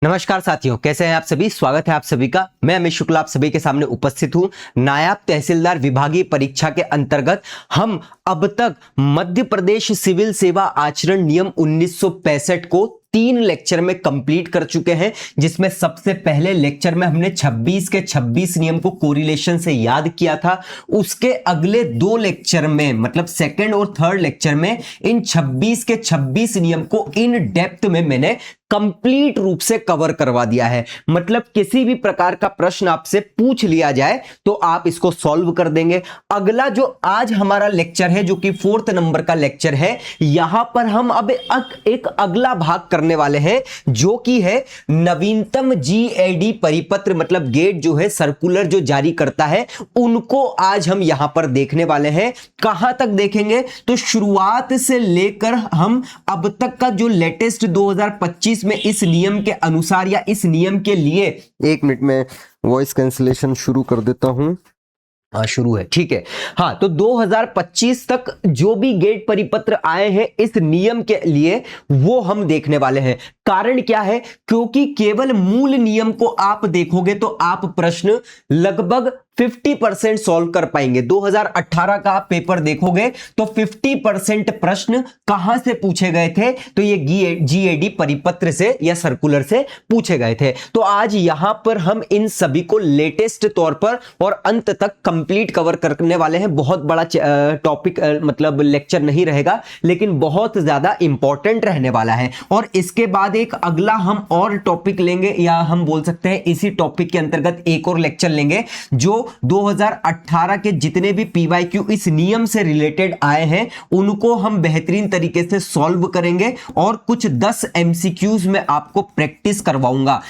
नमस्कार साथियों, कैसे हैं आप सभी। स्वागत है आप सभी का। मैं अमित शुक्ला आप सभी के सामने उपस्थित हूं। नायब तहसीलदार विभागीय परीक्षा के अंतर्गत हम अब तक मध्य प्रदेश सिविल सेवा आचरण नियम 1965 को 3 लेक्चर में कंप्लीट कर चुके हैं, जिसमें सबसे पहले लेक्चर में हमने 26 के 26 नियम को कोरिलेशन से याद किया था। उसके अगले 2 लेक्चर में मतलब सेकंड और थर्ड लेक्चर में इन 26 के 26 नियम को इन डेप्थ में मैंने कंप्लीट रूप से कवर करवा दिया है। मतलब किसी भी प्रकार का प्रश्न आपसे पूछ लिया जाए तो आप इसको सॉल्व कर देंगे। अगला जो आज हमारा लेक्चर है, जो कि 4th नंबर का लेक्चर है, यहां पर हम अब एक अगला भाग करने वाले हैं, जो कि है नवीनतम जीएडी परिपत्र, मतलब गेट जो है सर्कुलर जो जारी करता है, उनको आज हम यहां पर देखने वाले हैं। कहां तक देखेंगे तो शुरुआत से लेकर हम अब तक का जो लेटेस्ट 2025 में इस नियम के अनुसार या इस नियम के लिए, 1 मिनट में वॉइस कैंसिलेशन शुरू कर देता हूं। शुरू है, ठीक है। हाँ, तो 2025 तक जो भी गेट परिपत्र आए हैं इस नियम के लिए, वो हम देखने वाले हैं। कारण क्या है? क्योंकि केवल मूल नियम को आप देखोगे तो आप प्रश्न लगभग 50% सॉल्व कर पाएंगे। 2018 का आप पेपर देखोगे तो 50% प्रश्न कहां से पूछे गए थे? तो ये जीएडी परिपत्र से या सर्कुलर से पूछे गए थे। तो आज यहां पर हम इन सभी को लेटेस्ट तौर पर और अंत तक कंप्लीट कवर करने वाले हैं। बहुत बड़ा टॉपिक मतलब लेक्चर नहीं रहेगा, लेकिन बहुत ज्यादा इंपॉर्टेंट रहने वाला है। और इसके बाद एक अगला हम और टॉपिक लेंगे, या हम बोल सकते हैं इसी टॉपिक के अंतर्गत एक और लेक्चर लेंगे, जो 2018 के जितने भी पीवाईक्यू इस नियम से रिलेटेड आए हैं उनको हम बेहतरीन तरीके से सॉल्व करेंगे और कुछ 10 एमसीक्यूज में आपको प्रैक्टिस करवाऊंगा।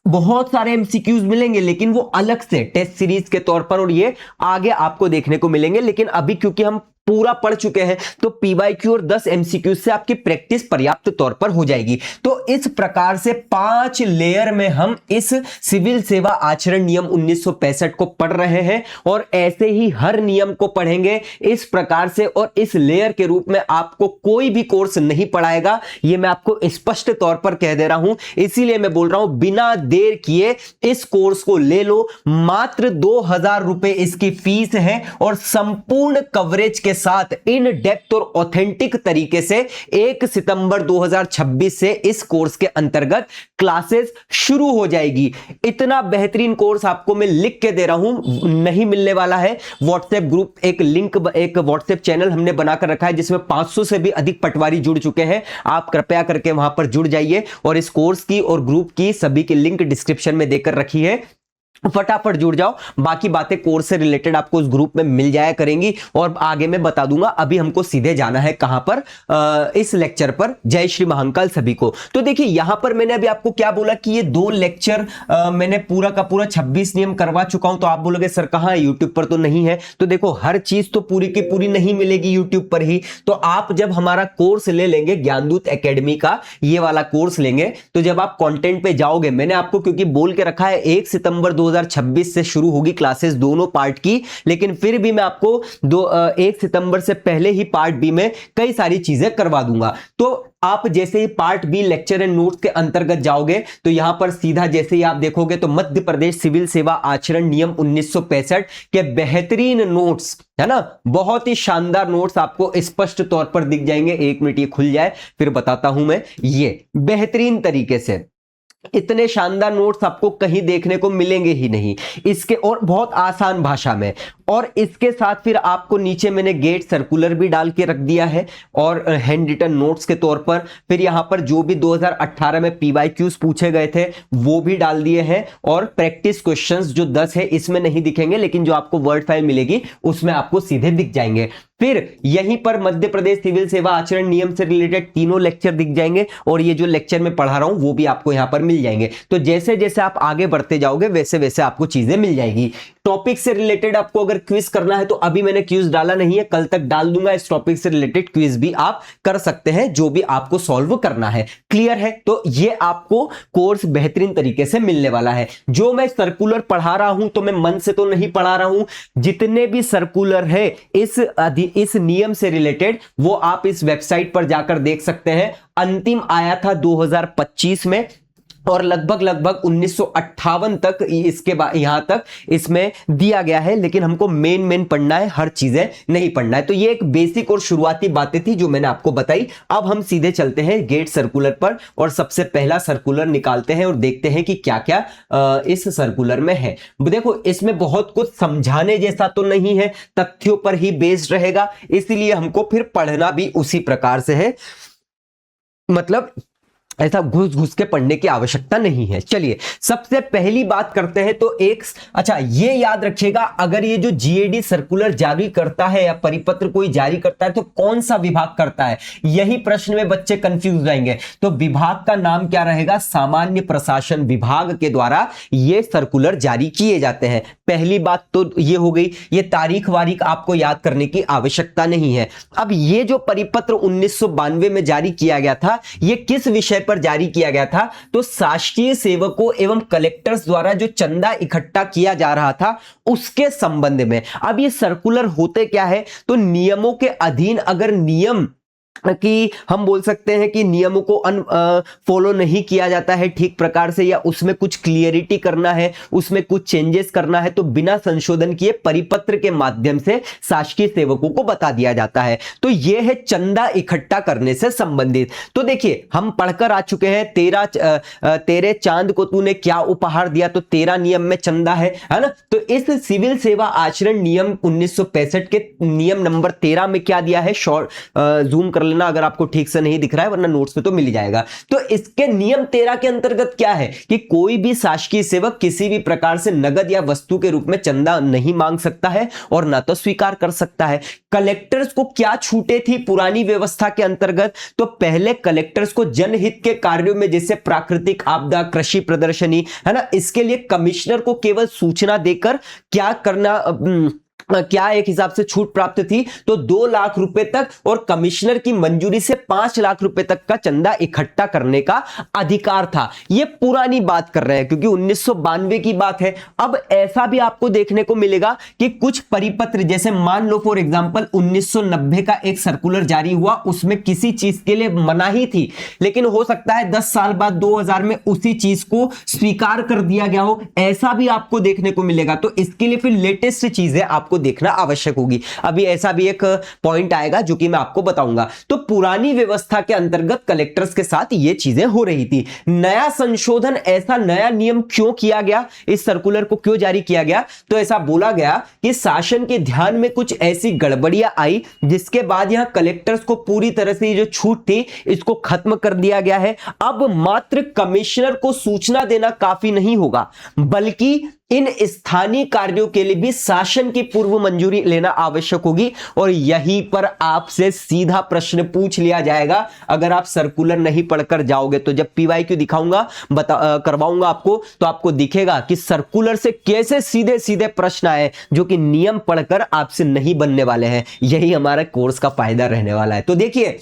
बहुत सारे एमसीक्यूज मिलेंगे लेकिन वो अलग से टेस्ट सीरीज के तौर पर, और ये आगे आपको देखने को मिलेंगे। लेकिन अभी क्योंकि हम पूरा पढ़ चुके हैं तो पीवाईक्यू और 10 एमसीक्यू से आपकी प्रैक्टिस पर्याप्त तौर पर हो जाएगी। तो इस प्रकार से 5 लेयर में हम इस सिविल सेवा आचरण नियम 1965 को पढ़ रहे हैं, और ऐसे ही हर नियम को पढ़ेंगे इस प्रकार से, और इस लेयर के रूप में आपको कोई भी कोर्स नहीं पढ़ाएगा, ये मैं आपको स्पष्ट तौर पर कह दे रहा हूं। इसीलिए मैं बोल रहा हूं बिना देर किए इस कोर्स को ले लो। मात्र 2000 रुपए इसकी फीस है, और संपूर्ण कवरेज के साथ इन डेप्थ और ऑथेंटिक तरीके से 1 सितंबर 2026 से इस कोर्स के अंतर्गत क्लासेस शुरू हो जाएगी। इतना बेहतरीन कोर्स आपको मैं लिख के दे रहा हूं, नहीं मिलने वाला है। व्हाट्सएप ग्रुप, एक व्हाट्सएप चैनल हमने बनाकर रखा है जिसमें 500 से भी अधिक पटवारी जुड़ चुके हैं। आप कृपया करके वहां पर जुड़ जाइए, और इस कोर्स की और ग्रुप की सभी की लिंक डिस्क्रिप्शन में देकर रखी है, फटाफट जुड़ जाओ। बाकी बातें कोर्स से रिलेटेड आपको उस ग्रुप में मिल जाया करेंगी, और आगे मैं बता दूंगा। अभी हमको सीधे जाना है कहां पर? इस लेक्चर पर। जय श्री महाकाल सभी को। तो देखिए यहां पर मैंने अभी आपको क्या बोला कि ये 2 लेक्चर मैंने पूरा का पूरा 26 नियम करवा चुका हूं। तो आप बोलोगे सर कहां है? यूट्यूब पर तो नहीं है। तो देखो, हर चीज तो पूरी की पूरी नहीं मिलेगी यूट्यूब पर ही। तो आप जब हमारा कोर्स ले लेंगे, ज्ञानदूत एकेडमी का ये वाला कोर्स लेंगे, तो जब आप कंटेंट पे जाओगे, मैंने आपको क्योंकि बोल के रखा है 1 सितंबर 2026 से शुरू होगी क्लासेस दोनों पार्ट की, लेकिन फिर भी मैं आपको 1 सितंबर से पहले ही पार्ट बी में कई सारी चीजें करवा दूंगा। तो आप जैसे ही part B lecture and notes के अंतर्गत जाओगे तो यहां पर सीधा जैसे ही आप देखोगे तो मध्य प्रदेश सिविल सेवा आचरण नियम 1965 के बेहतरीन नोट्स है ना, बहुत ही शानदार नोट्स आपको स्पष्ट तौर पर दिख जाएंगे। 1 मिनट ये खुल जाए फिर बताता हूं मैं। ये बेहतरीन तरीके से, इतने शानदार नोट्स आपको कहीं देखने को मिलेंगे ही नहीं इसके, और बहुत आसान भाषा में। और इसके साथ फिर आपको नीचे मैंने गेट सर्कुलर भी डाल के रख दिया है, और हैंड रिटन नोट्स के तौर पर। फिर यहां पर जो भी 2018 में पीवाईक्यूज पूछे गए थे वो भी डाल दिए हैं, और प्रैक्टिस क्वेश्चंस जो 10 है इसमें नहीं दिखेंगे, लेकिन जो आपको वर्ड फाइल मिलेगी उसमें आपको सीधे दिख जाएंगे। फिर यहीं पर मध्य प्रदेश सिविल सेवा आचरण नियम से रिलेटेड तीनों लेक्चर दिख जाएंगे, और ये जो लेक्चर मैं पढ़ा रहा हूं वो भी आपको यहां पर मिल जाएंगे। तो जैसे जैसे आप आगे बढ़ते जाओगे वैसे वैसे आपको चीजें मिल जाएगी। टॉपिक से रिलेटेड आपको अगर क्विज करना है तो अभी मैंने क्विज डाला नहीं है, कल तक डाल दूंगा। इस टॉपिक से रिलेटेड क्विज भी आप कर सकते हैं, जो भी आपको सॉल्व करना है। क्लियर है? तो ये आपको कोर्स बेहतरीन तरीके से मिलने वाला है। जो मैं सर्कुलर पढ़ा रहा हूं तो मैं मन से तो नहीं पढ़ा रहा हूं। जितने भी सर्कुलर है इस नियम से रिलेटेड वो आप इस वेबसाइट पर जाकर देख सकते हैं। अंतिम आया था 2025 में, और लगभग लगभग 1958 तक इसके बाद यहां तक इसमें दिया गया है, लेकिन हमको मेन पढ़ना है, हर चीजें नहीं पढ़ना है। तो ये एक बेसिक और शुरुआती बातें थी जो मैंने आपको बताई। अब हम सीधे चलते हैं गेट सर्कुलर पर और सबसे पहला सर्कुलर निकालते हैं और देखते हैं कि क्या क्या इस सर्कुलर में है। देखो इसमें बहुत कुछ समझाने जैसा तो नहीं है, तथ्यों पर ही बेस्ड रहेगा, इसलिए हमको फिर पढ़ना भी उसी प्रकार से है, मतलब ऐसा घुस घुस के पढ़ने की आवश्यकता नहीं है। चलिए सबसे पहली बात करते हैं तो अच्छा ये याद रखिएगा, अगर ये जो जीएडी सर्कुलर जारी करता है या परिपत्र कोई जारी करता है तो कौन सा विभाग करता है, यही प्रश्न में बच्चे कंफ्यूज रहेंगे। तो विभाग का नाम क्या रहेगा, सामान्य प्रशासन विभाग के द्वारा ये सर्कुलर जारी किए जाते हैं। पहली बात तो ये हो गई, ये तारीख वारीख आपको याद करने की आवश्यकता नहीं है। अब ये जो परिपत्र 1992 में जारी किया गया था, ये किस विषय पर जारी किया गया था, तो शासकीय सेवकों एवं कलेक्टर्स द्वारा जो चंदा इकट्ठा किया जा रहा था उसके संबंध में। अब ये सर्कुलर होते क्या है, तो नियमों के अधीन अगर नियम कि हम बोल सकते हैं कि नियमों को फॉलो नहीं किया जाता है ठीक प्रकार से, या उसमें कुछ क्लियरिटी करना है, उसमें कुछ चेंजेस करना है, तो बिना संशोधन किए परिपत्र के माध्यम से शासकीय सेवकों को बता दिया जाता है। तो यह है चंदा इकट्ठा करने से संबंधित। तो देखिए हम पढ़कर आ चुके हैं, तेरे चांद को तूने क्या उपहार दिया, तो 13 नियम में चंदा है ना। तो इस सिविल सेवा आचरण नियम 1965 के नियम नंबर 13 में क्या दिया है, जूम कर लेना अगर आपको ठीक से नहीं दिख रहा है, वरना नोट्स में तो मिल जाएगा। तो इसके नियम 13 के अंतर्गत क्या है कि कोई भी शासकीय सेवक किसी भी प्रकार से नगद या वस्तु के रूप में चंदा नहीं मांग सकता है और ना तो स्वीकार कर सकता है। कलेक्टर्स को क्या छूटे थी पुरानी व्यवस्था के अंतर्गत, तो पहले कलेक्टर्स को जनहित के कार्यों में जैसे प्राकृतिक आपदा, कृषि प्रदर्शनी है ना, इसके लिए कमिश्नर को केवल सूचना देकर क्या करना, क्या एक हिसाब से छूट प्राप्त थी, तो 2 लाख रुपए तक और कमिश्नर की मंजूरी से 5 लाख रुपए तक का चंदा इकट्ठा करने का अधिकार था। यह पुरानी बात कर रहे हैं क्योंकि 1992 की बात है। अब ऐसा भी आपको देखने को मिलेगा कि कुछ परिपत्र, जैसे मान लो फॉर एग्जांपल 1990 का एक सर्कुलर जारी हुआ, उसमें किसी चीज के लिए मनाही थी, लेकिन हो सकता है 10 साल बाद 2000 में उसी चीज को स्वीकार कर दिया गया हो, ऐसा भी आपको देखने को मिलेगा। तो इसके लिए फिर लेटेस्ट चीजें आपको देखना आवश्यक होगी। अभी ऐसा भी एक पॉइंट आएगा जो कि मैं आपको बताऊंगा। तो पुरानी व्यवस्था के अंतर्गत कलेक्टर्स के साथ ये चीजें हो रही थी। नया संशोधन, ऐसा नया नियम क्यों किया गया, इस सर्कुलर को क्यों जारी किया गया, तो ऐसा बोला गया कि शासन के ध्यान में कुछ ऐसी गड़बड़ियां आई जिसके बाद यहां कलेक्टर्स को पूरी तरह से जो छूट थी इसको खत्म कर दिया गया है। अब मात्र कमिश्नर को सूचना देना काफी नहीं होगा, बल्कि इन स्थानीय कार्यों के लिए भी शासन की पूर्व मंजूरी लेना आवश्यक होगी। और यहीं पर आपसे सीधा प्रश्न पूछ लिया जाएगा अगर आप सर्कुलर नहीं पढ़कर जाओगे। तो जब पीवाईक्यू दिखाऊंगा, करवाऊंगा आपको, तो आपको दिखेगा कि सर्कुलर से कैसे सीधे सीधे प्रश्न आए जो कि नियम पढ़कर आपसे नहीं बनने वाले हैं। यही हमारे कोर्स का फायदा रहने वाला है। तो देखिए,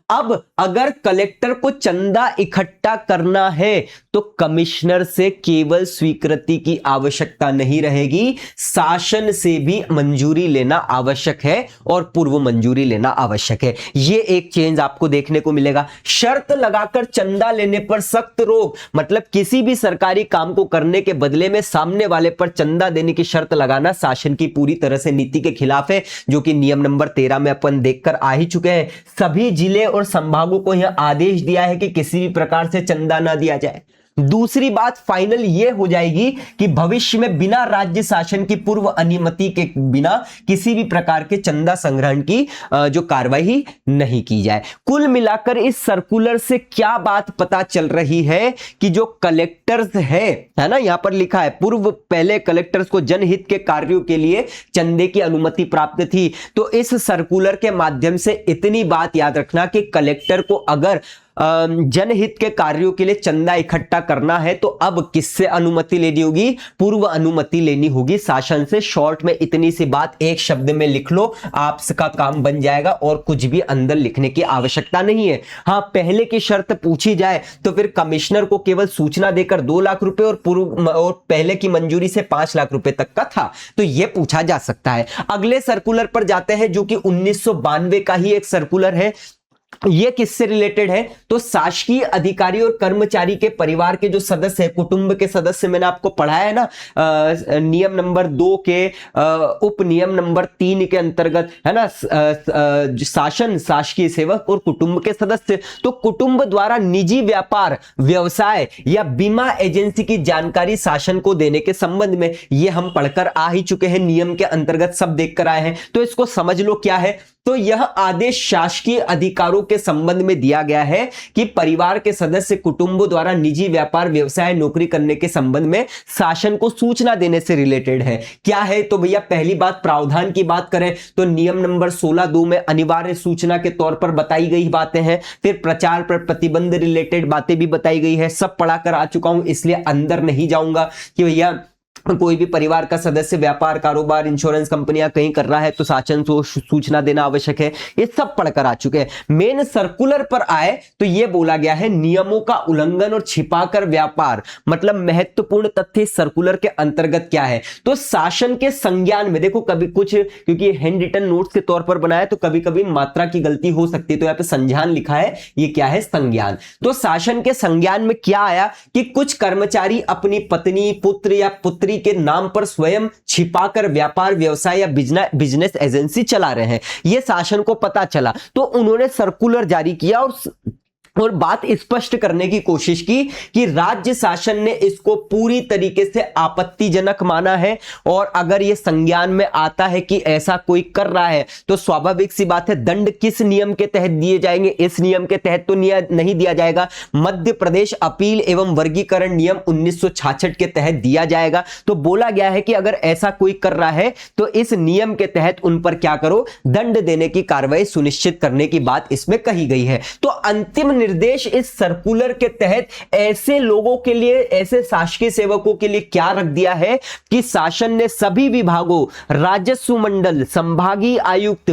अब अगर कलेक्टर को चंदा इकट्ठा करना है तो कमिश्नर से केवल स्वीकृति की आवश्यकता नहीं रहेगी, शासन से भी मंजूरी लेना आवश्यक है और पूर्व मंजूरी लेना आवश्यक है। यह एक चेंज आपको देखने को मिलेगा। शर्त लगाकर चंदा लेने पर सख्त रोक, मतलब किसी भी सरकारी काम को करने के बदले में सामने वाले पर चंदा देने की शर्त लगाना शासन की पूरी तरह से नीति के खिलाफ है, जो कि नियम नंबर 13 में अपन देखकर आ ही चुके हैं। सभी जिले और संभागों को यह आदेश दिया है कि किसी भी प्रकार से चंदा ना दिया जाए। दूसरी बात फाइनल यह हो जाएगी कि भविष्य में बिना राज्य शासन की पूर्व अनुमति के बिना किसी भी प्रकार के चंदा संग्रहण की जो कार्रवाई नहीं की जाए। कुल मिलाकर इस सर्कुलर से क्या बात पता चल रही है कि जो कलेक्टर्स है ना, यहां पर लिखा है पूर्व पहले कलेक्टर्स को जनहित के कार्यों के लिए चंदे की अनुमति प्राप्त थी। तो इस सर्कुलर के माध्यम से इतनी बात याद रखना कि कलेक्टर को अगर जनहित के कार्यों के लिए चंदा इकट्ठा करना है तो अब किससे अनुमति लेनी होगी, पूर्व अनुमति लेनी होगी शासन से। शॉर्ट में इतनी सी बात एक शब्द में लिख लो, आपका काम बन जाएगा और कुछ भी अंदर लिखने की आवश्यकता नहीं है। हां, पहले की शर्त पूछी जाए तो फिर कमिश्नर को केवल सूचना देकर 2 लाख रुपए और पहले की मंजूरी से 5 लाख रुपए तक का था, तो यह पूछा जा सकता है। अगले सर्कुलर पर जाते हैं जो कि 1992 का ही एक सर्कुलर है। ये किससे रिलेटेड है? तो शासकीय अधिकारी और कर्मचारी के परिवार के जो सदस्य है, कुटुंब के सदस्य, मैंने आपको पढ़ाया है ना नियम नंबर 2 के उप नियम नंबर 3 के अंतर्गत, है ना, शासन, शासकीय सेवक और कुटुंब के सदस्य। तो कुटुंब द्वारा निजी व्यापार, व्यवसाय या बीमा एजेंसी की जानकारी शासन को देने के संबंध में, ये हम पढ़कर आ ही चुके हैं, नियम के अंतर्गत सब देख कर आए हैं। तो इसको समझ लो क्या है। तो यह आदेश शासकीय अधिकारों के संबंध में दिया गया है कि परिवार के सदस्य कुटुंबों द्वारा निजी व्यापार, व्यवसाय, नौकरी करने के संबंध में शासन को सूचना देने से रिलेटेड है। क्या है? तो भैया पहली बात, प्रावधान की बात करें तो नियम नंबर 16(2) में अनिवार्य सूचना के तौर पर बताई गई बातें हैं। फिर प्रचार पर प्रतिबंध रिलेटेड बातें भी बताई गई है। सब पढ़ा कर आ चुका हूं, इसलिए अंदर नहीं जाऊंगा कि भैया कोई भी परिवार का सदस्य व्यापार, कारोबार, इंश्योरेंस कंपनियां कहीं कर रहा है तो शासन को सूचना देना आवश्यक है। ये सब पढ़कर आ चुके हैं। मेन सर्कुलर पर आए तो ये बोला गया है नियमों का उल्लंघन और छिपाकर व्यापार, मतलब महत्वपूर्ण तथ्य सर्कुलर के अंतर्गत क्या है? तो शासन के संज्ञान में, देखो कभी कुछ, क्योंकि हैंड रिटन नोट्स के तौर पर बनाया तो कभी कभी मात्रा की गलती हो सकती है, तो यहां पे संज्ञान लिखा है, ये क्या है? संज्ञान। तो शासन के संज्ञान में क्या आया कि कुछ कर्मचारी अपनी पत्नी, पुत्र या पुत्री के नाम पर स्वयं छिपाकर व्यापार, व्यवसाय या बिजनेस एजेंसी चला रहे हैं, यह शासन को पता चला। तो उन्होंने सर्कुलर जारी किया और बात स्पष्ट करने की कोशिश की कि राज्य शासन ने इसको पूरी तरीके से आपत्तिजनक माना है, और अगर यह संज्ञान में आता है कि ऐसा कोई कर रहा है तो स्वाभाविक सी बात है, दंड किस नियम के तहत दिए जाएंगे? इस नियम के तहत तो नहीं दिया जाएगा, मध्य प्रदेश अपील एवं वर्गीकरण नियम 1966 के तहत दिया जाएगा। तो बोला गया है कि अगर ऐसा कोई कर रहा है तो इस नियम के तहत उन पर क्या करो? दंड देने की कार्रवाई सुनिश्चित करने की बात इसमें कही गई है। तो अंतिम निर्देश इस सर्कुलर के तहत ऐसे लोगों के लिए, ऐसे शासकीय सेवकों के लिए क्या रख दिया है कि शासन ने सभी विभागों, राजस्व मंडल, संभागीय आयुक्त,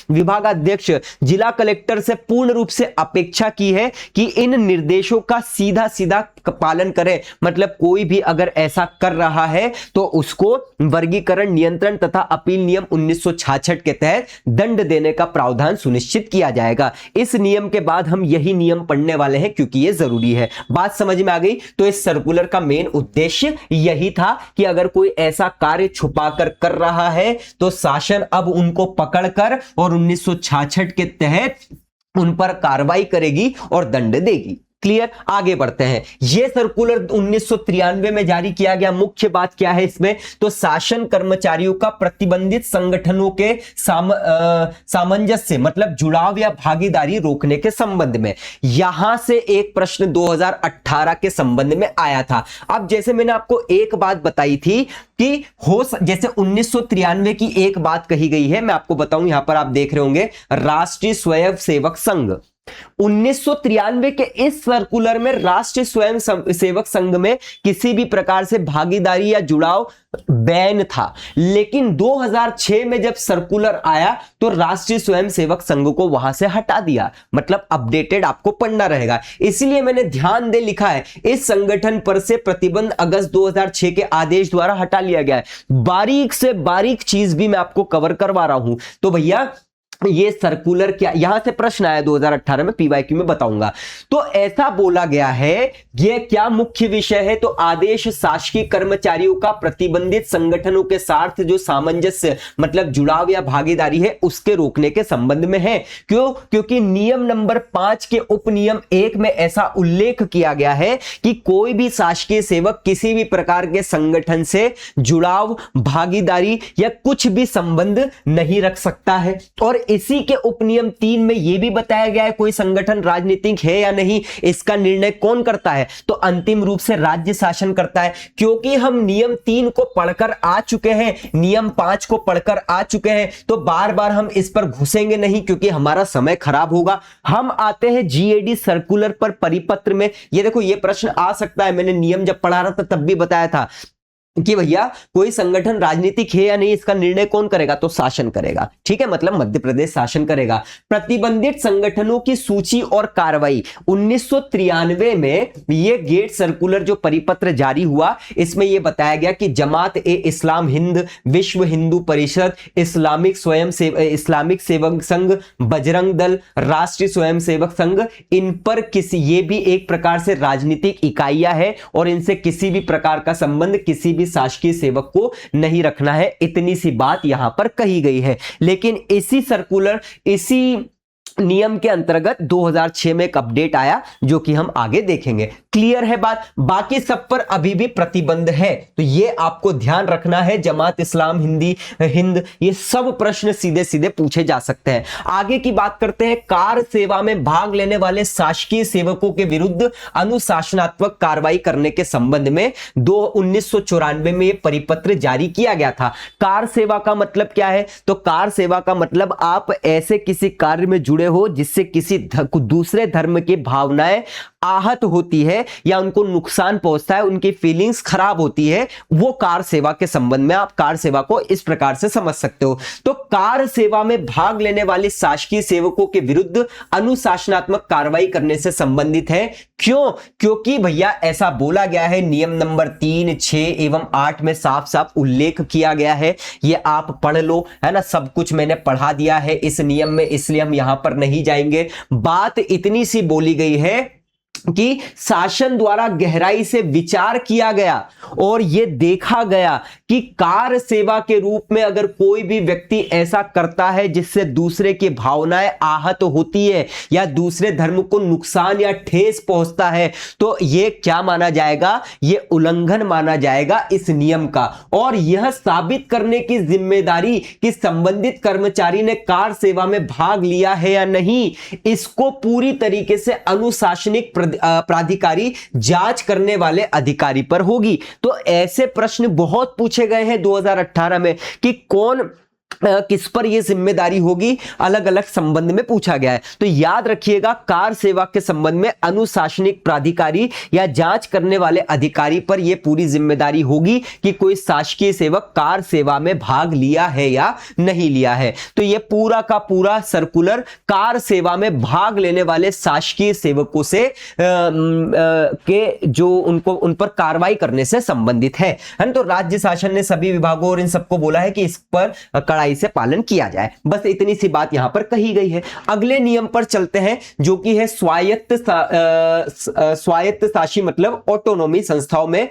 विभागाध्यक्ष, जिला कलेक्टर से पूर्ण रूप से अपेक्षा की है कि इन निर्देशों का सीधा सीधा पालन करें। मतलब कोई भी अगर ऐसा कर रहा है तो उसको वर्गीकरण, नियंत्रण तथा अपील नियम 1966 के तहत दंड देने का प्रावधान सुनिश्चित किया जाएगा। इस नियम के बाद हम यही नियम पढ़ने वाले हैं क्योंकि यह जरूरी है। बात समझ में आ गई? तो इस सर्कुलर का मेन उद्देश्य यही था कि अगर कोई ऐसा कार्य छुपाकर कर रहा है तो शासन अब उनको पकड़कर और 1966 के तहत उन पर कार्रवाई करेगी और दंड देगी। क्लियर? आगे बढ़ते हैं। यह सर्कुलर 1993 में जारी किया गया। मुख्य बात क्या है इसमें? तो शासन कर्मचारियों का प्रतिबंधित संगठनों के सामंजस्य, मतलब जुड़ाव या भागीदारी रोकने के संबंध में। यहां से एक प्रश्न 2018 के संबंध में आया था। अब जैसे मैंने आपको एक बात बताई थी कि जैसे 1993 की एक बात कही गई है, मैं आपको बताऊं, यहां पर आप देख रहे होंगे राष्ट्रीय स्वयं सेवक संघ। 1993 के इस सर्कुलर में राष्ट्रीय स्वयं सेवक संघ में किसी भी प्रकार से भागीदारी या जुड़ाव बैन था, लेकिन 2006 में जब सर्कुलर आया तो राष्ट्रीय स्वयं सेवक संघ को वहां से हटा दिया। मतलब अपडेटेड आपको पढ़ना रहेगा, इसीलिए मैंने ध्यान दे लिखा है इस संगठन पर से प्रतिबंध अगस्त 2006 के आदेश द्वारा हटा लिया गया है। बारीक से बारीक चीज भी मैं आपको कवर करवा रहा हूं। तो भैया ये सर्कुलर क्या, यहां से प्रश्न आया 2018 में, पीवाईक्यू में बताऊंगा। तो ऐसा बोला गया है, ये क्या मुख्य विषय है? तो आदेश शासकीय कर्मचारियों का प्रतिबंधित संगठनों के साथ जो सामंजस्य, मतलब जुड़ाव या भागीदारी है, उसके रोकने के संबंध में है। क्यों? क्योंकि नियम नंबर 5 के उपनियम 1 में ऐसा उल्लेख किया गया है कि कोई भी शासकीय सेवक किसी भी प्रकार के संगठन से जुड़ाव, भागीदारी या कुछ भी संबंध नहीं रख सकता है। और इसी के उपनियम 3 में यह भी बताया गया है कोई संगठन राजनीतिक है या नहीं, इसका निर्णय कौन करता है? तो अंतिम रूप से राज्य शासन करता है। क्योंकि हम नियम 3 को पढ़कर आ चुके हैं, नियम 5 को पढ़कर आ चुके हैं, तो बार बार हम इस पर घुसेंगे नहीं क्योंकि हमारा समय खराब होगा। हम आते हैं जीएडी सर्कुलर पर, परिपत्र में। ये देखो, ये प्रश्न आ सकता है, मैंने नियम जब पढ़ा रहा था तब भी बताया था। कि भैया कोई संगठन राजनीतिक है या नहीं, इसका निर्णय कौन करेगा? तो शासन करेगा। ठीक है, मतलब मध्य प्रदेश शासन करेगा। प्रतिबंधित संगठनों की सूची और कार्रवाई 1993 में ये गेट सर्कुलर जो परिपत्र जारी हुआ, इसमें यह बताया गया कि जमात ए इस्लाम हिंद, विश्व हिंदू परिषद, इस्लामिक सेवक संघ, बजरंग दल, राष्ट्रीय स्वयंसेवक संघ, इन पर किसी, ये भी एक प्रकार से राजनीतिक इकाइयां है और इनसे किसी भी प्रकार का संबंध किसी भी शासकीय सेवक को नहीं रखना है। इतनी सी बात यहां पर कही गई है। लेकिन इसी सर्कुलर, इसी नियम के अंतर्गत 2006 में एक अपडेट आया जो कि हम आगे देखेंगे। क्लियर है बात? बाकी सब पर अभी भी प्रतिबंध है, तो ये आपको ध्यान रखना है। जमात इस्लाम हिंद, ये सब प्रश्न सीधे सीधे पूछे जा सकते हैं। आगे की बात करते हैं। कार सेवा में भाग लेने वाले शासकीय सेवकों के विरुद्ध अनुशासनात्मक कार्रवाई करने के संबंध में 1994 में यह परिपत्र जारी किया गया था। कार सेवा का मतलब क्या है? तो कार सेवा का मतलब आप ऐसे किसी कार्य में जुड़े हो जिससे किसी दूसरे धर्म की भावनाएं आहत होती है या उनको नुकसान पहुंचता है, उनकी फीलिंग्स खराब होती है, वो कार सेवा के संबंध में आप कार सेवा को इस प्रकार से समझ सकते हो। तो कार सेवा में भाग लेने वाले शासकीय सेवकों के विरुद्ध अनुशासनात्मक कार्रवाई करने से संबंधित है। क्यों? क्योंकि भैया ऐसा बोला गया है, नियम नंबर 3, 6 एवं 8 में साफ साफ उल्लेख किया गया है। ये आप पढ़ लो, है ना, सब कुछ मैंने पढ़ा दिया है इस नियम में, इसलिए हम यहां पर नहीं जाएंगे। बात इतनी सी बोली गई है कि शासन द्वारा गहराई से विचार किया गया और यह देखा गया कि कार सेवा के रूप में अगर कोई भी व्यक्ति ऐसा करता है जिससे दूसरे की भावनाएं आहत होती है या दूसरे धर्म को नुकसान या ठेस पहुंचता है, तो यह क्या माना जाएगा? यह उल्लंघन माना जाएगा इस नियम का। और यह साबित करने की जिम्मेदारी कि संबंधित कर्मचारी ने कार सेवा में भाग लिया है या नहीं, इसको पूरी तरीके से अनुशासनिक प्राधिकारी जांच करने वाले अधिकारी पर होगी। तो ऐसे प्रश्न बहुत पूछे गए हैं 2018 में कि कौन किस पर यह जिम्मेदारी होगी, अलग अलग संबंध में पूछा गया है। तो याद रखिएगा, कार सेवा के संबंध में अनुशासनिक प्राधिकारी या जांच करने वाले अधिकारी पर यह पूरी जिम्मेदारी होगी कि कोई शासकीय सेवक कार सेवा में भाग लिया है या नहीं लिया है। तो यह पूरा का पूरा सर्कुलर कार सेवा में भाग लेने वाले शासकीय सेवकों से के जो उन पर कार्रवाई करने से संबंधित है। तो राज्य शासन ने सभी विभागों और इन सबको बोला है कि इस पर कड़ाई से पालन किया जाए। बस इतनी सी बात यहां पर कही गई है। अगले नियम पर चलते हैं जो कि है स्वायत्त शासी, मतलब ऑटोनोमी संस्थाओं में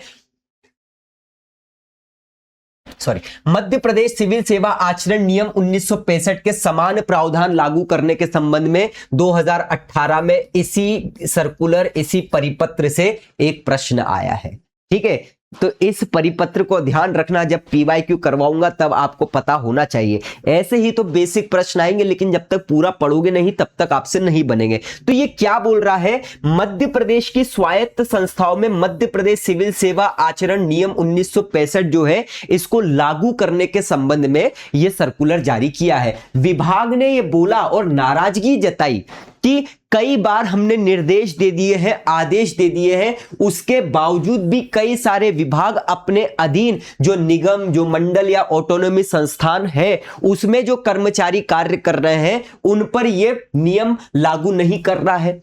मध्य प्रदेश सिविल सेवा आचरण नियम 1965 के समान प्रावधान लागू करने के संबंध में 2018 में इसी सर्कुलर, इसी परिपत्र से एक प्रश्न आया है। ठीक है, तो इस परिपत्र को ध्यान रखना, जब PYQ करवाऊंगा तब आपको पता होना चाहिए। ऐसे ही तो बेसिक प्रश्न आएंगे, लेकिन जब तक पूरा पढ़ोगे नहीं तब तक आपसे नहीं बनेंगे। तो ये क्या बोल रहा है? मध्य प्रदेश की स्वायत्त संस्थाओं में मध्य प्रदेश सिविल सेवा आचरण नियम 1965 जो है, इसको लागू करने के संबंध में यह सर्कुलर जारी किया है। विभाग ने यह बोला और नाराजगी जताई कि कई बार हमने निर्देश दे दिए हैं, आदेश दे दिए हैं, उसके बावजूद भी कई सारे विभाग अपने अधीन जो निगम, जो मंडल या ऑटोनॉमी संस्थान है, उसमें जो कर्मचारी कार्य कर रहे हैं उन पर यह नियम लागू नहीं कर रहा है।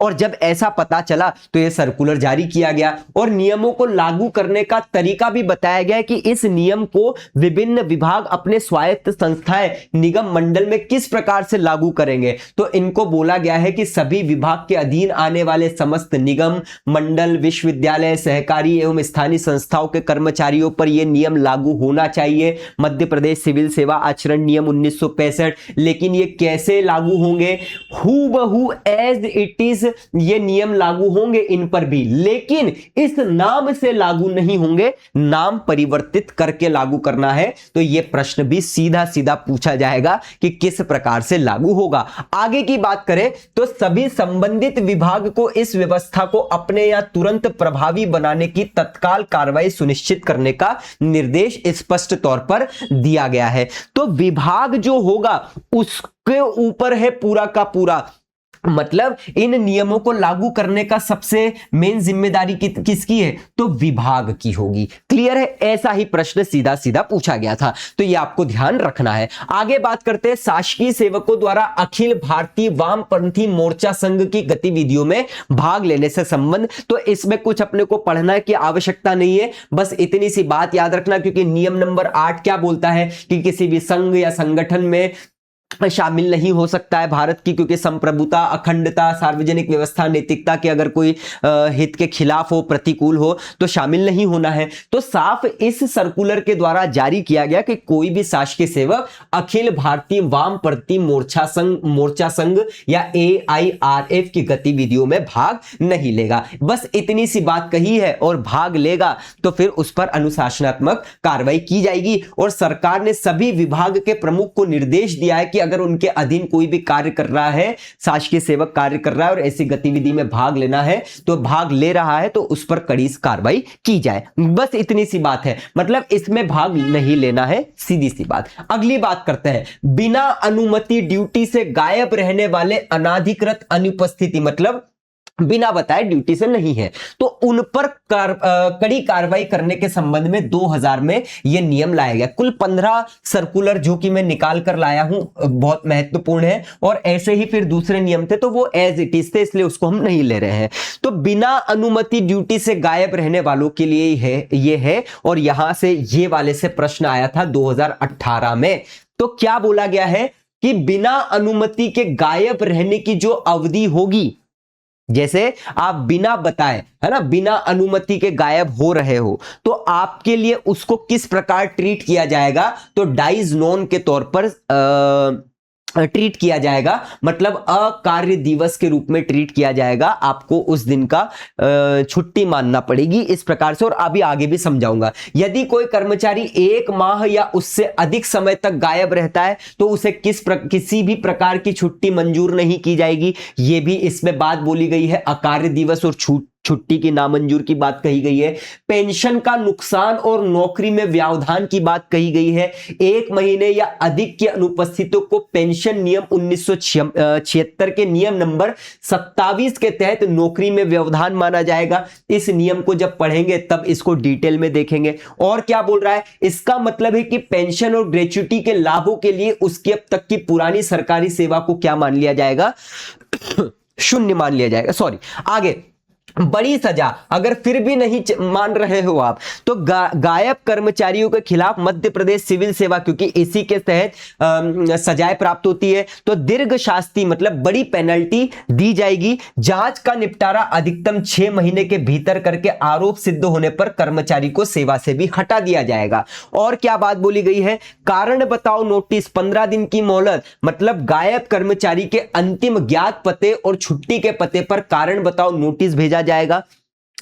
और जब ऐसा पता चला तो यह सर्कुलर जारी किया गया और नियमों को लागू करने का तरीका भी बताया गया कि इस नियम को विभिन्न विभाग अपने स्वायत्त संस्थाएं, निगम, मंडल में किस प्रकार से लागू करेंगे। तो इनको बोला गया है कि सभी विभाग के अधीन आने वाले समस्त निगम, मंडल, विश्वविद्यालय, सहकारी एवं स्थानीय संस्थाओं के कर्मचारियों पर यह नियम लागू होना चाहिए, मध्य प्रदेश सिविल सेवा आचरण नियम 1965। लेकिन ये कैसे लागू होंगे? हूबहू एज इट इज ये नियम लागू होंगे इन पर भी, लेकिन इस नाम से लागू नहीं होंगे, नाम परिवर्तित करके लागू करना है। तो यह प्रश्न भी सीधा सीधा पूछा जाएगा कि किस प्रकार से लागू होगा। आगे की बात करें तो सभी संबंधित विभाग को इस व्यवस्था को अपने या तुरंत प्रभावी बनाने की तत्काल कार्रवाई सुनिश्चित करने का निर्देश स्पष्ट तौर पर दिया गया है। तो विभाग जो होगा उसके ऊपर है पूरा का पूरा मतलब इन नियमों को लागू करने का सबसे मेन जिम्मेदारी किसकी है? तो विभाग की होगी। क्लियर है? ऐसा ही प्रश्न सीधा सीधा पूछा गया था, तो ये आपको ध्यान रखना है। आगे बात करते हैं शासकीय सेवकों द्वारा अखिल भारतीय वामपंथी मोर्चा संघ की गतिविधियों में भाग लेने से संबंध। तो इसमें कुछ अपने को पढ़ना की आवश्यकता नहीं है, बस इतनी सी बात याद रखना, क्योंकि नियम नंबर 8 क्या बोलता है कि किसी भी संघ या संगठन में शामिल नहीं हो सकता है भारत की, क्योंकि संप्रभुता, अखंडता, सार्वजनिक व्यवस्था, नैतिकता के अगर कोई हित के खिलाफ हो, प्रतिकूल हो, तो शामिल नहीं होना है। तो साफ इस सर्कुलर के द्वारा जारी किया गया कि कोई भी शासकीय सेवक अखिल भारतीय वामपंथी मोर्चा संघ या AIRF की गतिविधियों में भाग नहीं लेगा। बस इतनी सी बात कही है, और भाग लेगा तो फिर उस पर अनुशासनात्मक कार्रवाई की जाएगी। और सरकार ने सभी विभाग के प्रमुख को निर्देश दिया है कि अगर उनके अधीन कोई भी कार्य कर रहा है, शासकीय सेवक कार्य कर रहा है और ऐसी गतिविधि में भाग लेना है, तो भाग ले रहा है तो उस पर कड़ी कार्रवाई की जाए। बस इतनी सी बात है, मतलब इसमें भाग नहीं लेना है, सीधी सी बात। अगली बात करते हैं, बिना अनुमति ड्यूटी से गायब रहने वाले अनाधिकृत अनुपस्थिति, मतलब बिना बताए ड्यूटी से नहीं है, तो उन पर कड़ी कार्रवाई करने के संबंध में 2000 में यह नियम लाया गया। कुल 15 सर्कुलर जो कि मैं निकाल कर लाया हूं, बहुत महत्वपूर्ण है, और ऐसे ही फिर दूसरे नियम थे तो वो एज इट इज थे, इसलिए उसको हम नहीं ले रहे हैं। तो बिना अनुमति ड्यूटी से गायब रहने वालों के लिए ये है, और यहां से ये वाले से प्रश्न आया था 2018 में। तो क्या बोला गया है कि बिना अनुमति के गायब रहने की जो अवधि होगी, जैसे आप बिना बताए, है ना, बिना अनुमति के गायब हो रहे हो, तो आपके लिए उसको किस प्रकार ट्रीट किया जाएगा? तो डाइज नॉन के तौर पर ट्रीट किया जाएगा, मतलब अकार्य दिवस के रूप में ट्रीट किया जाएगा। आपको उस दिन का छुट्टी मानना पड़ेगी इस प्रकार से, और अभी आगे भी समझाऊंगा। यदि कोई कर्मचारी 1 माह या उससे अधिक समय तक गायब रहता है तो उसे किसी भी प्रकार की छुट्टी मंजूर नहीं की जाएगी। यह भी इसमें बात बोली गई है, अकार्य दिवस और छुट्टी की नामंजूर की बात कही गई है। पेंशन का नुकसान और नौकरी में व्यवधान की बात कही गई है। 1 महीने या अधिक की अनुपस्थितियों को पेंशन नियम 1976 के नियम नंबर 27 के तहत नौकरी में व्यवधान माना जाएगा। इस नियम को जब पढ़ेंगे तब इसको डिटेल में देखेंगे। और क्या बोल रहा है, इसका मतलब है कि पेंशन और ग्रेच्युटी के लाभों के लिए उसकी अब तक की पुरानी सरकारी सेवा को क्या मान लिया जाएगा? शून्य मान लिया जाएगा। सॉरी, आगे बड़ी सजा, अगर फिर भी नहीं मान रहे हो आप, तो गायब कर्मचारियों के खिलाफ मध्य प्रदेश सिविल सेवा, क्योंकि इसी के तहत सजाएं प्राप्त होती है, तो दीर्घ शास्ति मतलब बड़ी पेनल्टी दी जाएगी। जांच का निपटारा अधिकतम 6 महीने के भीतर करके आरोप सिद्ध होने पर कर्मचारी को सेवा से भी हटा दिया जाएगा। और क्या बात बोली गई है, कारण बताओ नोटिस 15 दिन की मोहलत, मतलब गायब कर्मचारी के अंतिम ज्ञात पते और छुट्टी के पते पर कारण बताओ नोटिस भेजा जाएगा।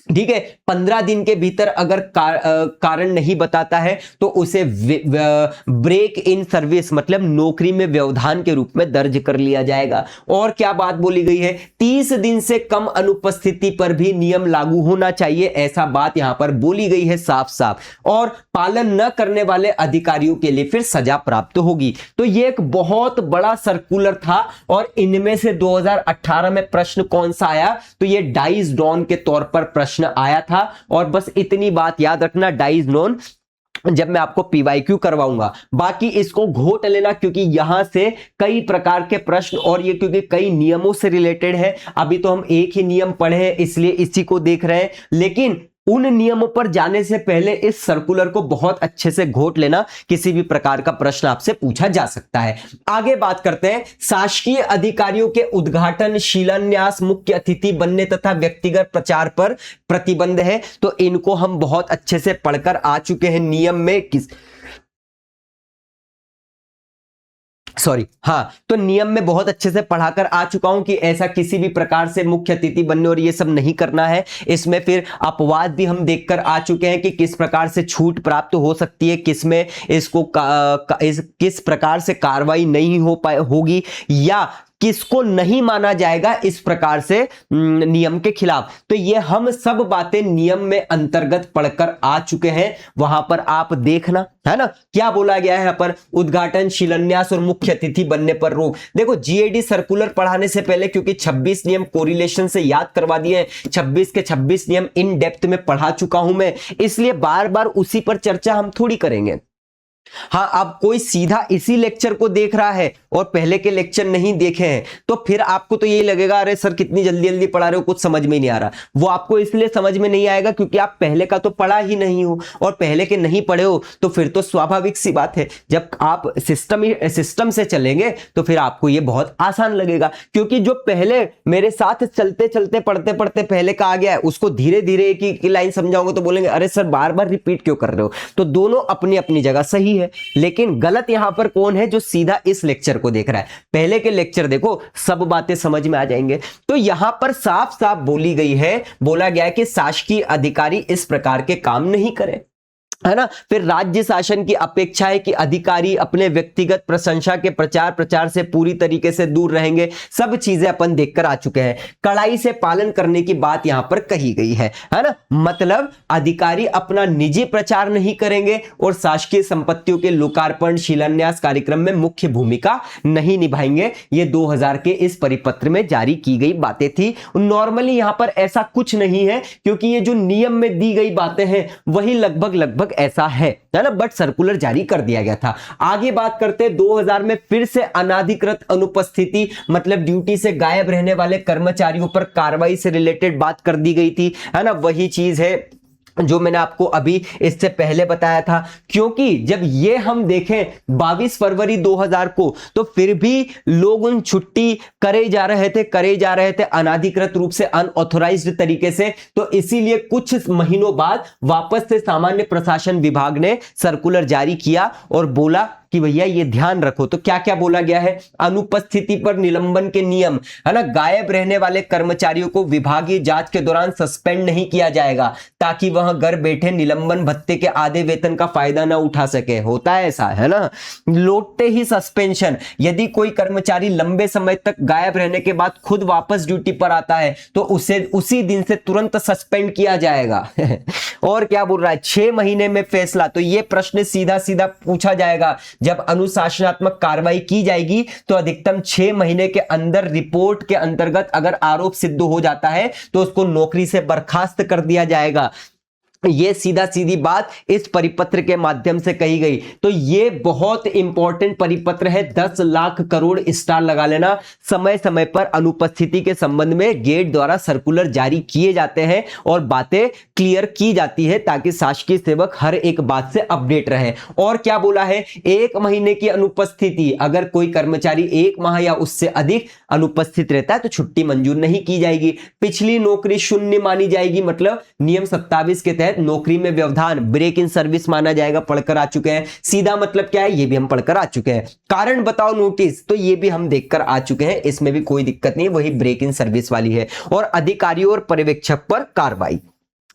ठीक है, 15 दिन के भीतर अगर कारण नहीं बताता है तो उसे ब्रेक इन सर्विस मतलब नौकरी में व्यवधान के रूप में दर्ज कर लिया जाएगा। और क्या बात बोली गई है, 30 दिन से कम अनुपस्थिति पर भी नियम लागू होना चाहिए, ऐसा बात यहां पर बोली गई है साफ साफ। और पालन न करने वाले अधिकारियों के लिए फिर सजा प्राप्त होगी। तो यह एक बहुत बड़ा सर्कुलर था, और इनमें से 2018 में प्रश्न कौन सा आया, तो यह डाइज डॉन के तौर पर प्रश्न आया था। और बस इतनी बात याद रखना, डाइज नॉन जब मैं आपको PYQ करवाऊंगा, बाकी इसको घोट लेना, क्योंकि यहां से कई प्रकार के प्रश्न, और ये क्योंकि कई नियमों से रिलेटेड है। अभी तो हम एक ही नियम पढ़े हैं इसलिए इसी को देख रहे हैं, लेकिन उन नियमों पर जाने से पहले इस सर्कुलर को बहुत अच्छे से घोट लेना, किसी भी प्रकार का प्रश्न आपसे पूछा जा सकता है। आगे बात करते हैं, शासकीय अधिकारियों के उद्घाटन, शिलान्यास, मुख्य अतिथि बनने तथा व्यक्तिगत प्रचार पर प्रतिबंध है। तो इनको हम बहुत अच्छे से पढ़कर आ चुके हैं नियम में, तो नियम में बहुत अच्छे से पढ़ाकर आ चुका हूं कि ऐसा किसी भी प्रकार से मुख्य अतिथि बनने और ये सब नहीं करना है। इसमें फिर अपवाद भी हम देखकर आ चुके हैं कि किस प्रकार से छूट प्राप्त हो सकती है, किसमें इसको किस प्रकार से कार्रवाई नहीं होगी, या किसको नहीं माना जाएगा इस प्रकार से नियम के खिलाफ। तो ये हम सब बातें नियम में अंतर्गत पढ़कर आ चुके हैं, वहां पर आप देखना, है ना। क्या बोला गया है यहाँ पर, उद्घाटन, शिलान्यास और मुख्य अतिथि बनने पर रोक। देखो जीएडी सर्कुलर पढ़ाने से पहले, क्योंकि 26 नियम कोरिलेशन से याद करवा दिए हैं, 26 के 26 नियम इन डेप्थ में पढ़ा चुका हूं मैं, इसलिए बार बार उसी पर चर्चा हम थोड़ी करेंगे। हाँ, अब कोई सीधा इसी लेक्चर को देख रहा है और पहले के लेक्चर नहीं देखे हैं, तो फिर आपको तो यही लगेगा अरे सर कितनी जल्दी जल्दी पढ़ा रहे हो, कुछ समझ में नहीं आ रहा। वो आपको इसलिए समझ में नहीं आएगा क्योंकि आप पहले का तो पढ़ा ही नहीं हो, और पहले के नहीं पढ़े हो तो फिर तो स्वाभाविक सी बात है, जब आप सिस्टम से चलेंगे तो फिर आपको ये बहुत आसान लगेगा। क्योंकि जो पहले मेरे साथ चलते चलते पढ़ते पढ़ते पहले का आ गया है, उसको धीरे धीरे एक लाइन समझाऊंगा तो बोलेंगे अरे सर बार बार रिपीट क्यों कर रहे हो। तो दोनों अपनी अपनी जगह सही है, लेकिन गलत यहां पर कौन है, जो सीधा इस लेक्चर को देख रहा है। पहले के लेक्चर देखो, सब बातें समझ में आ जाएंगे। तो यहां पर साफ साफ बोली गई है, बोला गया है कि शासकीय अधिकारी इस प्रकार के काम नहीं करें, है ना। फिर राज्य शासन की अपेक्षा है कि अधिकारी अपने व्यक्तिगत प्रशंसा के प्रचार प्रचार से पूरी तरीके से दूर रहेंगे। सब चीजें अपन देखकर आ चुके हैं। कड़ाई से पालन करने की बात यहां पर कही गई है ना। मतलब अधिकारी अपना निजी प्रचार नहीं करेंगे और शासकीय संपत्तियों के लोकार्पण शिलान्यास कार्यक्रम में मुख्य भूमिका नहीं निभाएंगे। ये 2000 के इस परिपत्र में जारी की गई बातें थी। नॉर्मली यहां पर ऐसा कुछ नहीं है, क्योंकि ये जो नियम में दी गई बातें हैं वही लगभग ऐसा है ना, बट सर्कुलर जारी कर दिया गया था। आगे बात करते हैं 2000 में फिर से अनाधिकृत अनुपस्थिति, मतलब ड्यूटी से गायब रहने वाले कर्मचारियों पर कार्रवाई से रिलेटेड बात कर दी गई थी, है ना। वही चीज है जो मैंने आपको अभी इससे पहले बताया था। क्योंकि जब ये हम देखें 22 फरवरी 2000 को, तो फिर भी लोग उन छुट्टी करे जा रहे थे अनाधिकृत रूप से, अनऑथोराइज्ड तरीके से। तो इसीलिए कुछ महीनों बाद वापस से सामान्य प्रशासन विभाग ने सर्कुलर जारी किया और बोला कि भैया ये ध्यान रखो। तो क्या क्या बोला गया है, अनुपस्थिति पर निलंबन के नियम, है ना। गायब रहने वाले कर्मचारियों को विभागीय जांच के दौरान सस्पेंड नहीं किया जाएगा, ताकि वह घर बैठे निलंबन भत्ते के आधे वेतन का फायदा ना उठा सके। होता है ऐसा, है ना। लौटते ही सस्पेंशन, यदि कोई कर्मचारी लंबे समय तक गायब रहने के बाद खुद वापस ड्यूटी पर आता है तो उसे उसी दिन से तुरंत सस्पेंड किया जाएगा। और क्या बोल रहा है, 6 महीने में फैसला। तो यह प्रश्न सीधा सीधा पूछा जाएगा, जब अनुशासनात्मक कार्रवाई की जाएगी तो अधिकतम 6 महीने के अंदर रिपोर्ट के अंतर्गत अगर आरोप सिद्ध हो जाता है तो उसको नौकरी से बर्खास्त कर दिया जाएगा। ये सीधा सीधी बात इस परिपत्र के माध्यम से कही गई। तो ये बहुत इंपॉर्टेंट परिपत्र है, 10 लाख करोड़ स्टार लगा लेना। समय समय पर अनुपस्थिति के संबंध में गेट द्वारा सर्कुलर जारी किए जाते हैं और बातें क्लियर की जाती है, ताकि शासकीय सेवक हर एक बात से अपडेट रहे। और क्या बोला है, 1 महीने की अनुपस्थिति, अगर कोई कर्मचारी 1 माह या उससे अधिक अनुपस्थित रहता है तो छुट्टी मंजूर नहीं की जाएगी। पिछली नौकरी शून्य मानी जाएगी, मतलब नियम 27 के तहत नौकरी में व्यवधान ब्रेक इन सर्विस माना जाएगा, पढ़कर आ चुके हैं। सीधा मतलब क्या है, ये भी हम पढ़कर आ चुके हैं। कारण बताओ नोटिस, तो ये भी हम देखकर आ चुके हैं, इसमें भी कोई दिक्कत नहीं, वही ब्रेक इन सर्विस वाली है। और अधिकारियों और पर्यवेक्षक पर कार्रवाई,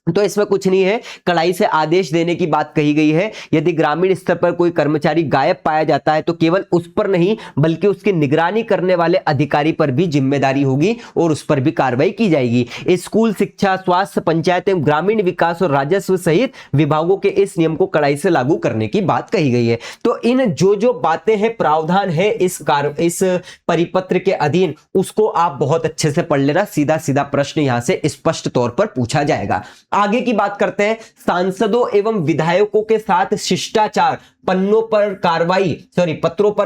तो इसमें कुछ नहीं है। कड़ाई से आदेश देने की बात कही गई है। यदि ग्रामीण स्तर पर कोई कर्मचारी गायब पाया जाता है तो केवल उस पर नहीं बल्कि उसकी निगरानी करने वाले अधिकारी पर भी जिम्मेदारी होगी और उस पर भी कार्रवाई की जाएगी। स्कूल शिक्षा, स्वास्थ्य, पंचायत एवं ग्रामीण विकास और राजस्व सहित विभागों के इस नियम को कड़ाई से लागू करने की बात कही गई है। तो इन जो बातें हैं, प्रावधान है इस परिपत्र के अधीन, उसको आप बहुत अच्छे से पढ़ लेना। सीधा सीधा प्रश्न यहां से स्पष्ट तौर पर पूछा जाएगा। आगे की बात करते हैं, सांसदों एवं विधायकों के साथ शिष्टाचार, पत्रों पर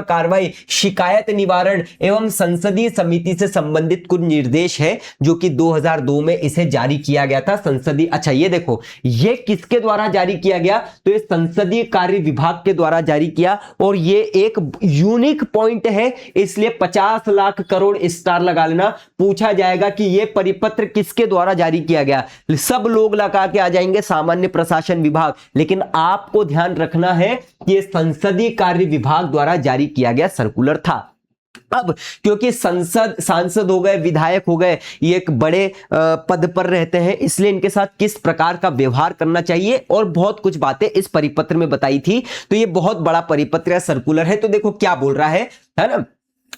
कार्रवाई, शिकायत निवारण एवं संसदीय समिति से संबंधित कुछ निर्देश है जो कि 2002 में इसे जारी किया गया था। संसदीय, अच्छा ये देखो, ये किसके द्वारा जारी किया गया, तो ये संसदीय कार्य विभाग के द्वारा जारी किया। और ये एक यूनिक पॉइंट है, इसलिए 50 लाख करोड़ स्टार लगा लेना। पूछा जाएगा कि ये परिपत्र किसके द्वारा जारी किया गया, सब लोग लगा के आ जाएंगे सामान्य प्रशासन विभाग, लेकिन आपको ध्यान रखना है कि संसदीय कार्य विभाग द्वारा जारी किया गया सर्कुलर था। अब क्योंकि सांसद हो गए, विधायक हो गए, ये एक बड़े पद पर रहते हैं, इसलिए इनके साथ किस प्रकार का व्यवहार करना चाहिए और बहुत कुछ बातें इस परिपत्र में बताई थी। तो ये बहुत बड़ा परिपत्र या सर्कुलर है। तो देखो क्या बोल रहा है ना,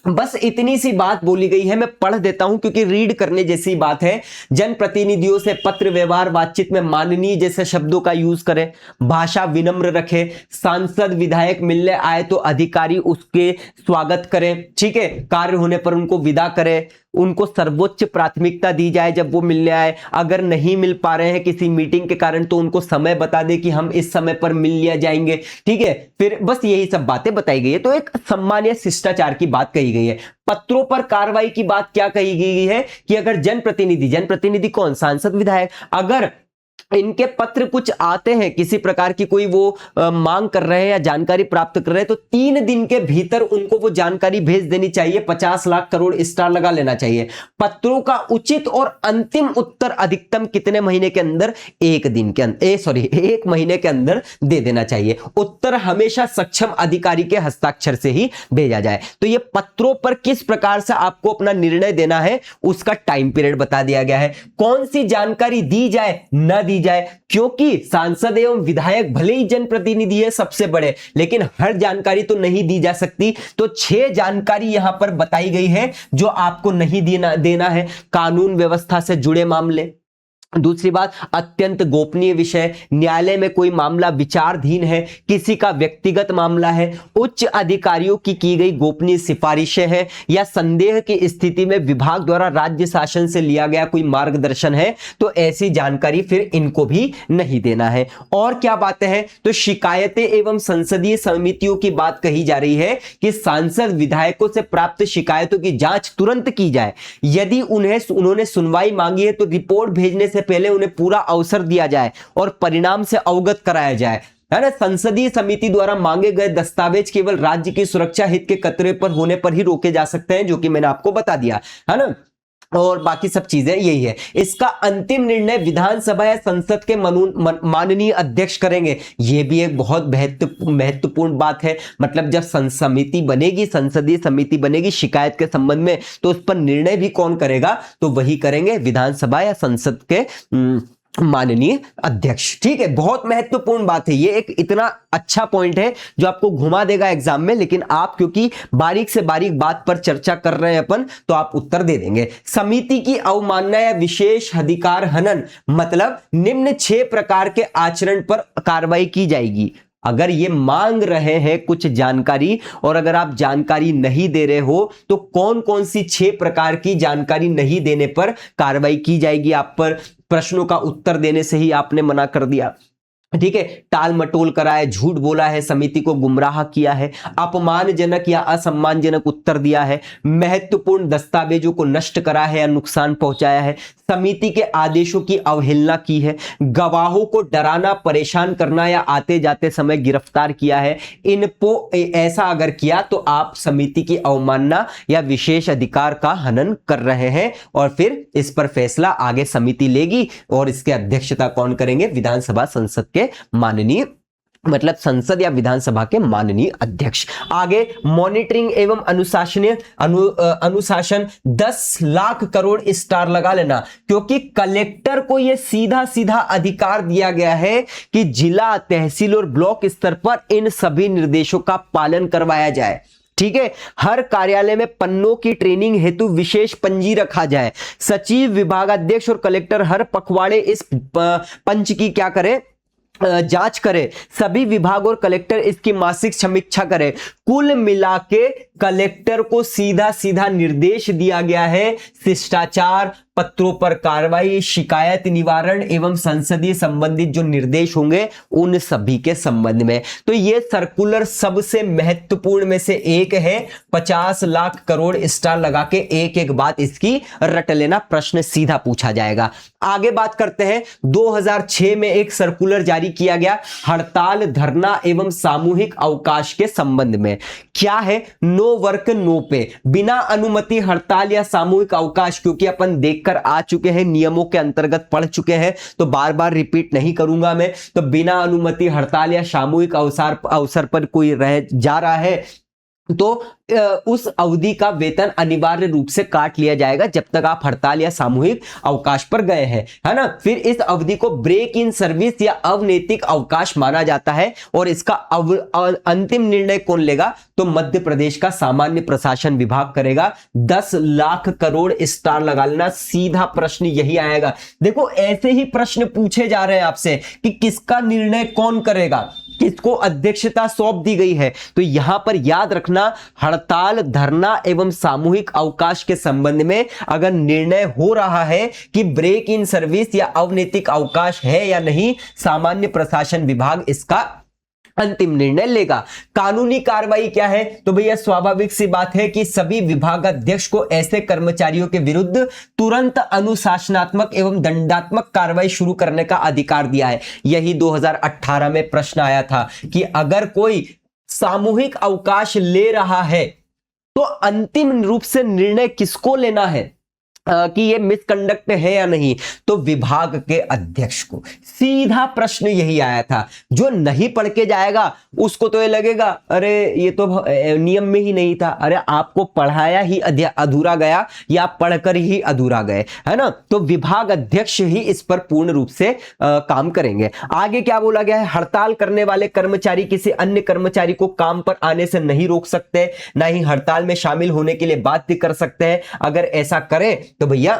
बस इतनी सी बात बोली गई है, मैं पढ़ देता हूं क्योंकि रीड करने जैसी बात है। जनप्रतिनिधियों से पत्र व्यवहार बातचीत में माननीय जैसे शब्दों का यूज करें, भाषा विनम्र रखें, सांसद विधायक मिलने आए तो अधिकारी उसके स्वागत करें, ठीक है, कार्य होने पर उनको विदा करें, उनको सर्वोच्च प्राथमिकता दी जाए जब वो मिलने आए, अगर नहीं मिल पा रहे हैं किसी मीटिंग के कारण तो उनको समय बता दे कि हम इस समय पर मिल लिया जाएंगे, ठीक है। फिर बस यही सब बातें बताई गई है। तो एक सम्मान या शिष्टाचार की बात कही गई है। पत्रों पर कार्रवाई की बात क्या कही गई है कि अगर जनप्रतिनिधि कौन, सांसद विधायक, अगर इनके पत्र कुछ आते हैं, किसी प्रकार की कोई वो मांग कर रहे हैं या जानकारी प्राप्त कर रहे हैं, तो 3 दिन के भीतर उनको वो जानकारी भेज देनी चाहिए। 50 लाख करोड़ स्टार लगा लेना चाहिए। पत्रों का उचित और अंतिम उत्तर अधिकतम कितने महीने के अंदर? 1 दिन के अंदर, 1 महीने के अंदर दे देना चाहिए। उत्तर हमेशा सक्षम अधिकारी के हस्ताक्षर से ही भेजा जाए। तो ये पत्रों पर किस प्रकार से आपको अपना निर्णय देना है उसका टाइम पीरियड बता दिया गया है। कौन सी जानकारी दी जाए न दी जाए, क्योंकि सांसद एवं विधायक भले ही जनप्रतिनिधि है सबसे बड़े, लेकिन हर जानकारी तो नहीं दी जा सकती। तो 6 जानकारी यहां पर बताई गई है जो आपको नहीं देना है। कानून व्यवस्था से जुड़े मामले, दूसरी बात अत्यंत गोपनीय विषय, न्यायालय में कोई मामला विचाराधीन है, किसी का व्यक्तिगत मामला है, उच्च अधिकारियों की गई गोपनीय सिफारिशें हैं, या संदेह की स्थिति में विभाग द्वारा राज्य शासन से लिया गया कोई मार्गदर्शन है, तो ऐसी जानकारी फिर इनको भी नहीं देना है। और क्या बातें हैं? तो शिकायतें एवं संसदीय समितियों की बात कही जा रही है कि सांसद विधायकों से प्राप्त शिकायतों की जांच तुरंत की जाए। यदि उन्होंने सुनवाई मांगी है तो रिपोर्ट भेजने से पहले उन्हें पूरा अवसर दिया जाए और परिणाम से अवगत कराया जाए, है ना। संसदीय समिति द्वारा मांगे गए दस्तावेज केवल राज्य की सुरक्षा हित के खतरे पर होने पर ही रोके जा सकते हैं, जो कि मैंने आपको बता दिया, है ना। और बाकी सब चीजें यही है। इसका अंतिम निर्णय विधानसभा या संसद के माननीय अध्यक्ष करेंगे। यह भी एक बहुत महत्वपूर्ण बात है। मतलब जब समिति बनेगी, संसदीय समिति बनेगी शिकायत के संबंध में, तो उस पर निर्णय भी कौन करेगा? तो वही करेंगे विधानसभा या संसद के माननीय अध्यक्ष, ठीक है। बहुत महत्वपूर्ण बात है ये, एक इतना अच्छा पॉइंट है जो आपको घुमा देगा एग्जाम में, लेकिन आप क्योंकि बारीक से बारीक बात पर चर्चा कर रहे हैं अपन, तो आप उत्तर दे देंगे। समिति की अवमानना या विशेष अधिकार हनन, मतलब निम्न 6 प्रकार के आचरण पर कार्रवाई की जाएगी। अगर ये मांग रहे हैं कुछ जानकारी और अगर आप जानकारी नहीं दे रहे हो, तो कौन कौन सी 6 प्रकार की जानकारी नहीं देने पर कार्रवाई की जाएगी आप पर? प्रश्नों का उत्तर देने से ही आपने मना कर दिया, ठीक है। टाल मटोल करा है, झूठ बोला है, समिति को गुमराह किया है, अपमानजनक या असम्मानजनक उत्तर दिया है, महत्वपूर्ण दस्तावेजों को नष्ट करा है या नुकसान पहुंचाया है, समिति के आदेशों की अवहेलना की है, गवाहों को डराना, परेशान करना या आते जाते समय गिरफ्तार किया है। इनको ऐसा अगर किया तो आप समिति की अवमानना या विशेष अधिकार का हनन कर रहे हैं, और फिर इस पर फैसला आगे समिति लेगी और इसके अध्यक्षता कौन करेंगे? विधानसभा संसद के माननीय, मतलब संसद या विधानसभा के माननीय अध्यक्ष। आगे मॉनिटरिंग एवं अनुशासन 10 लाख करोड़ स्टार लगा लेना, क्योंकि कलेक्टर को यह सीधा सीधा अधिकार दिया गया है कि जिला, तहसील और ब्लॉक स्तर पर इन सभी निर्देशों का पालन करवाया जाए, ठीक है। हर कार्यालय में पन्नों की ट्रेनिंग हेतु विशेष पंजी रखा जाए। सचिव, विभागाध्यक्ष और कलेक्टर हर पखवाड़े इस पंच की क्या करें? जांच करें। सभी विभाग और कलेक्टर इसकी मासिक समीक्षा करें। कुल मिलाके कलेक्टर को सीधा सीधा निर्देश दिया गया है शिष्टाचार, पत्रों पर कार्रवाई, शिकायत निवारण एवं संसदीय संबंधित जो निर्देश होंगे उन सभी के संबंध में। तो ये सर्कुलर सबसे महत्वपूर्ण में से एक है। 50 लाख करोड़ स्टार लगा के एक एक बात इसकी रट लेना, प्रश्न सीधा पूछा जाएगा। आगे बात करते हैं। 2006 में एक सर्कुलर जारी किया गया हड़ताल, धरना एवं सामूहिक अवकाश के संबंध में। क्या है? नो वर्क नो पे, बिना अनुमति हड़ताल या सामूहिक अवकाश, क्योंकि अपन देखकर आ चुके हैं, नियमों के अंतर्गत पढ़ चुके हैं, तो बार बार रिपीट नहीं करूंगा मैं। तो बिना अनुमति हड़ताल या सामूहिक अवसर पर कोई रह जा रहा है तो उस अवधि का वेतन अनिवार्य रूप से काट लिया जाएगा जब तक आप हड़ताल या सामूहिक अवकाश पर गए हैं, है ना। फिर इस अवधि को ब्रेक इन सर्विस या अवैतनिक अवकाश माना जाता है और इसका अंतिम निर्णय कौन लेगा, तो मध्य प्रदेश का सामान्य प्रशासन विभाग करेगा। 10 लाख करोड़ स्टार लगा लेना, सीधा प्रश्न यही आएगा। देखो ऐसे ही प्रश्न पूछे जा रहे हैं आपसे कि किसका निर्णय कौन करेगा, किसको अध्यक्षता सौंप दी गई है। तो यहां पर याद रखना, हड़ताल, धरना एवं सामूहिक अवकाश के संबंध में अगर निर्णय हो रहा है कि ब्रेक इन सर्विस या अवैतनिक अवकाश है या नहीं, सामान्य प्रशासन विभाग इसका अंतिम निर्णय लेगा। कानूनी कार्रवाई क्या है, तो भैया स्वाभाविक सी बात है कि सभी विभागाध्यक्ष को ऐसे कर्मचारियों के विरुद्ध तुरंत अनुशासनात्मक एवं दंडात्मक कार्रवाई शुरू करने का अधिकार दिया है। यही 2018 में प्रश्न आया था कि अगर कोई सामूहिक अवकाश ले रहा है तो अंतिम रूप से निर्णय किसको लेना है कि ये मिसकंडक्ट है या नहीं, तो विभाग के अध्यक्ष को। सीधा प्रश्न यही आया था। जो नहीं पढ़ के जाएगा उसको तो ये लगेगा अरे ये तो नियम में ही नहीं था। अरे आपको पढ़ाया ही अधूरा गया या पढ़कर ही अधूरा गए, है ना। तो विभाग अध्यक्ष ही इस पर पूर्ण रूप से काम करेंगे। आगे क्या बोला गया है, हड़ताल करने वाले कर्मचारी किसी अन्य कर्मचारी को काम पर आने से नहीं रोक सकते, ना ही हड़ताल में शामिल होने के लिए बाध्य कर सकते हैं। अगर ऐसा करें तो भैया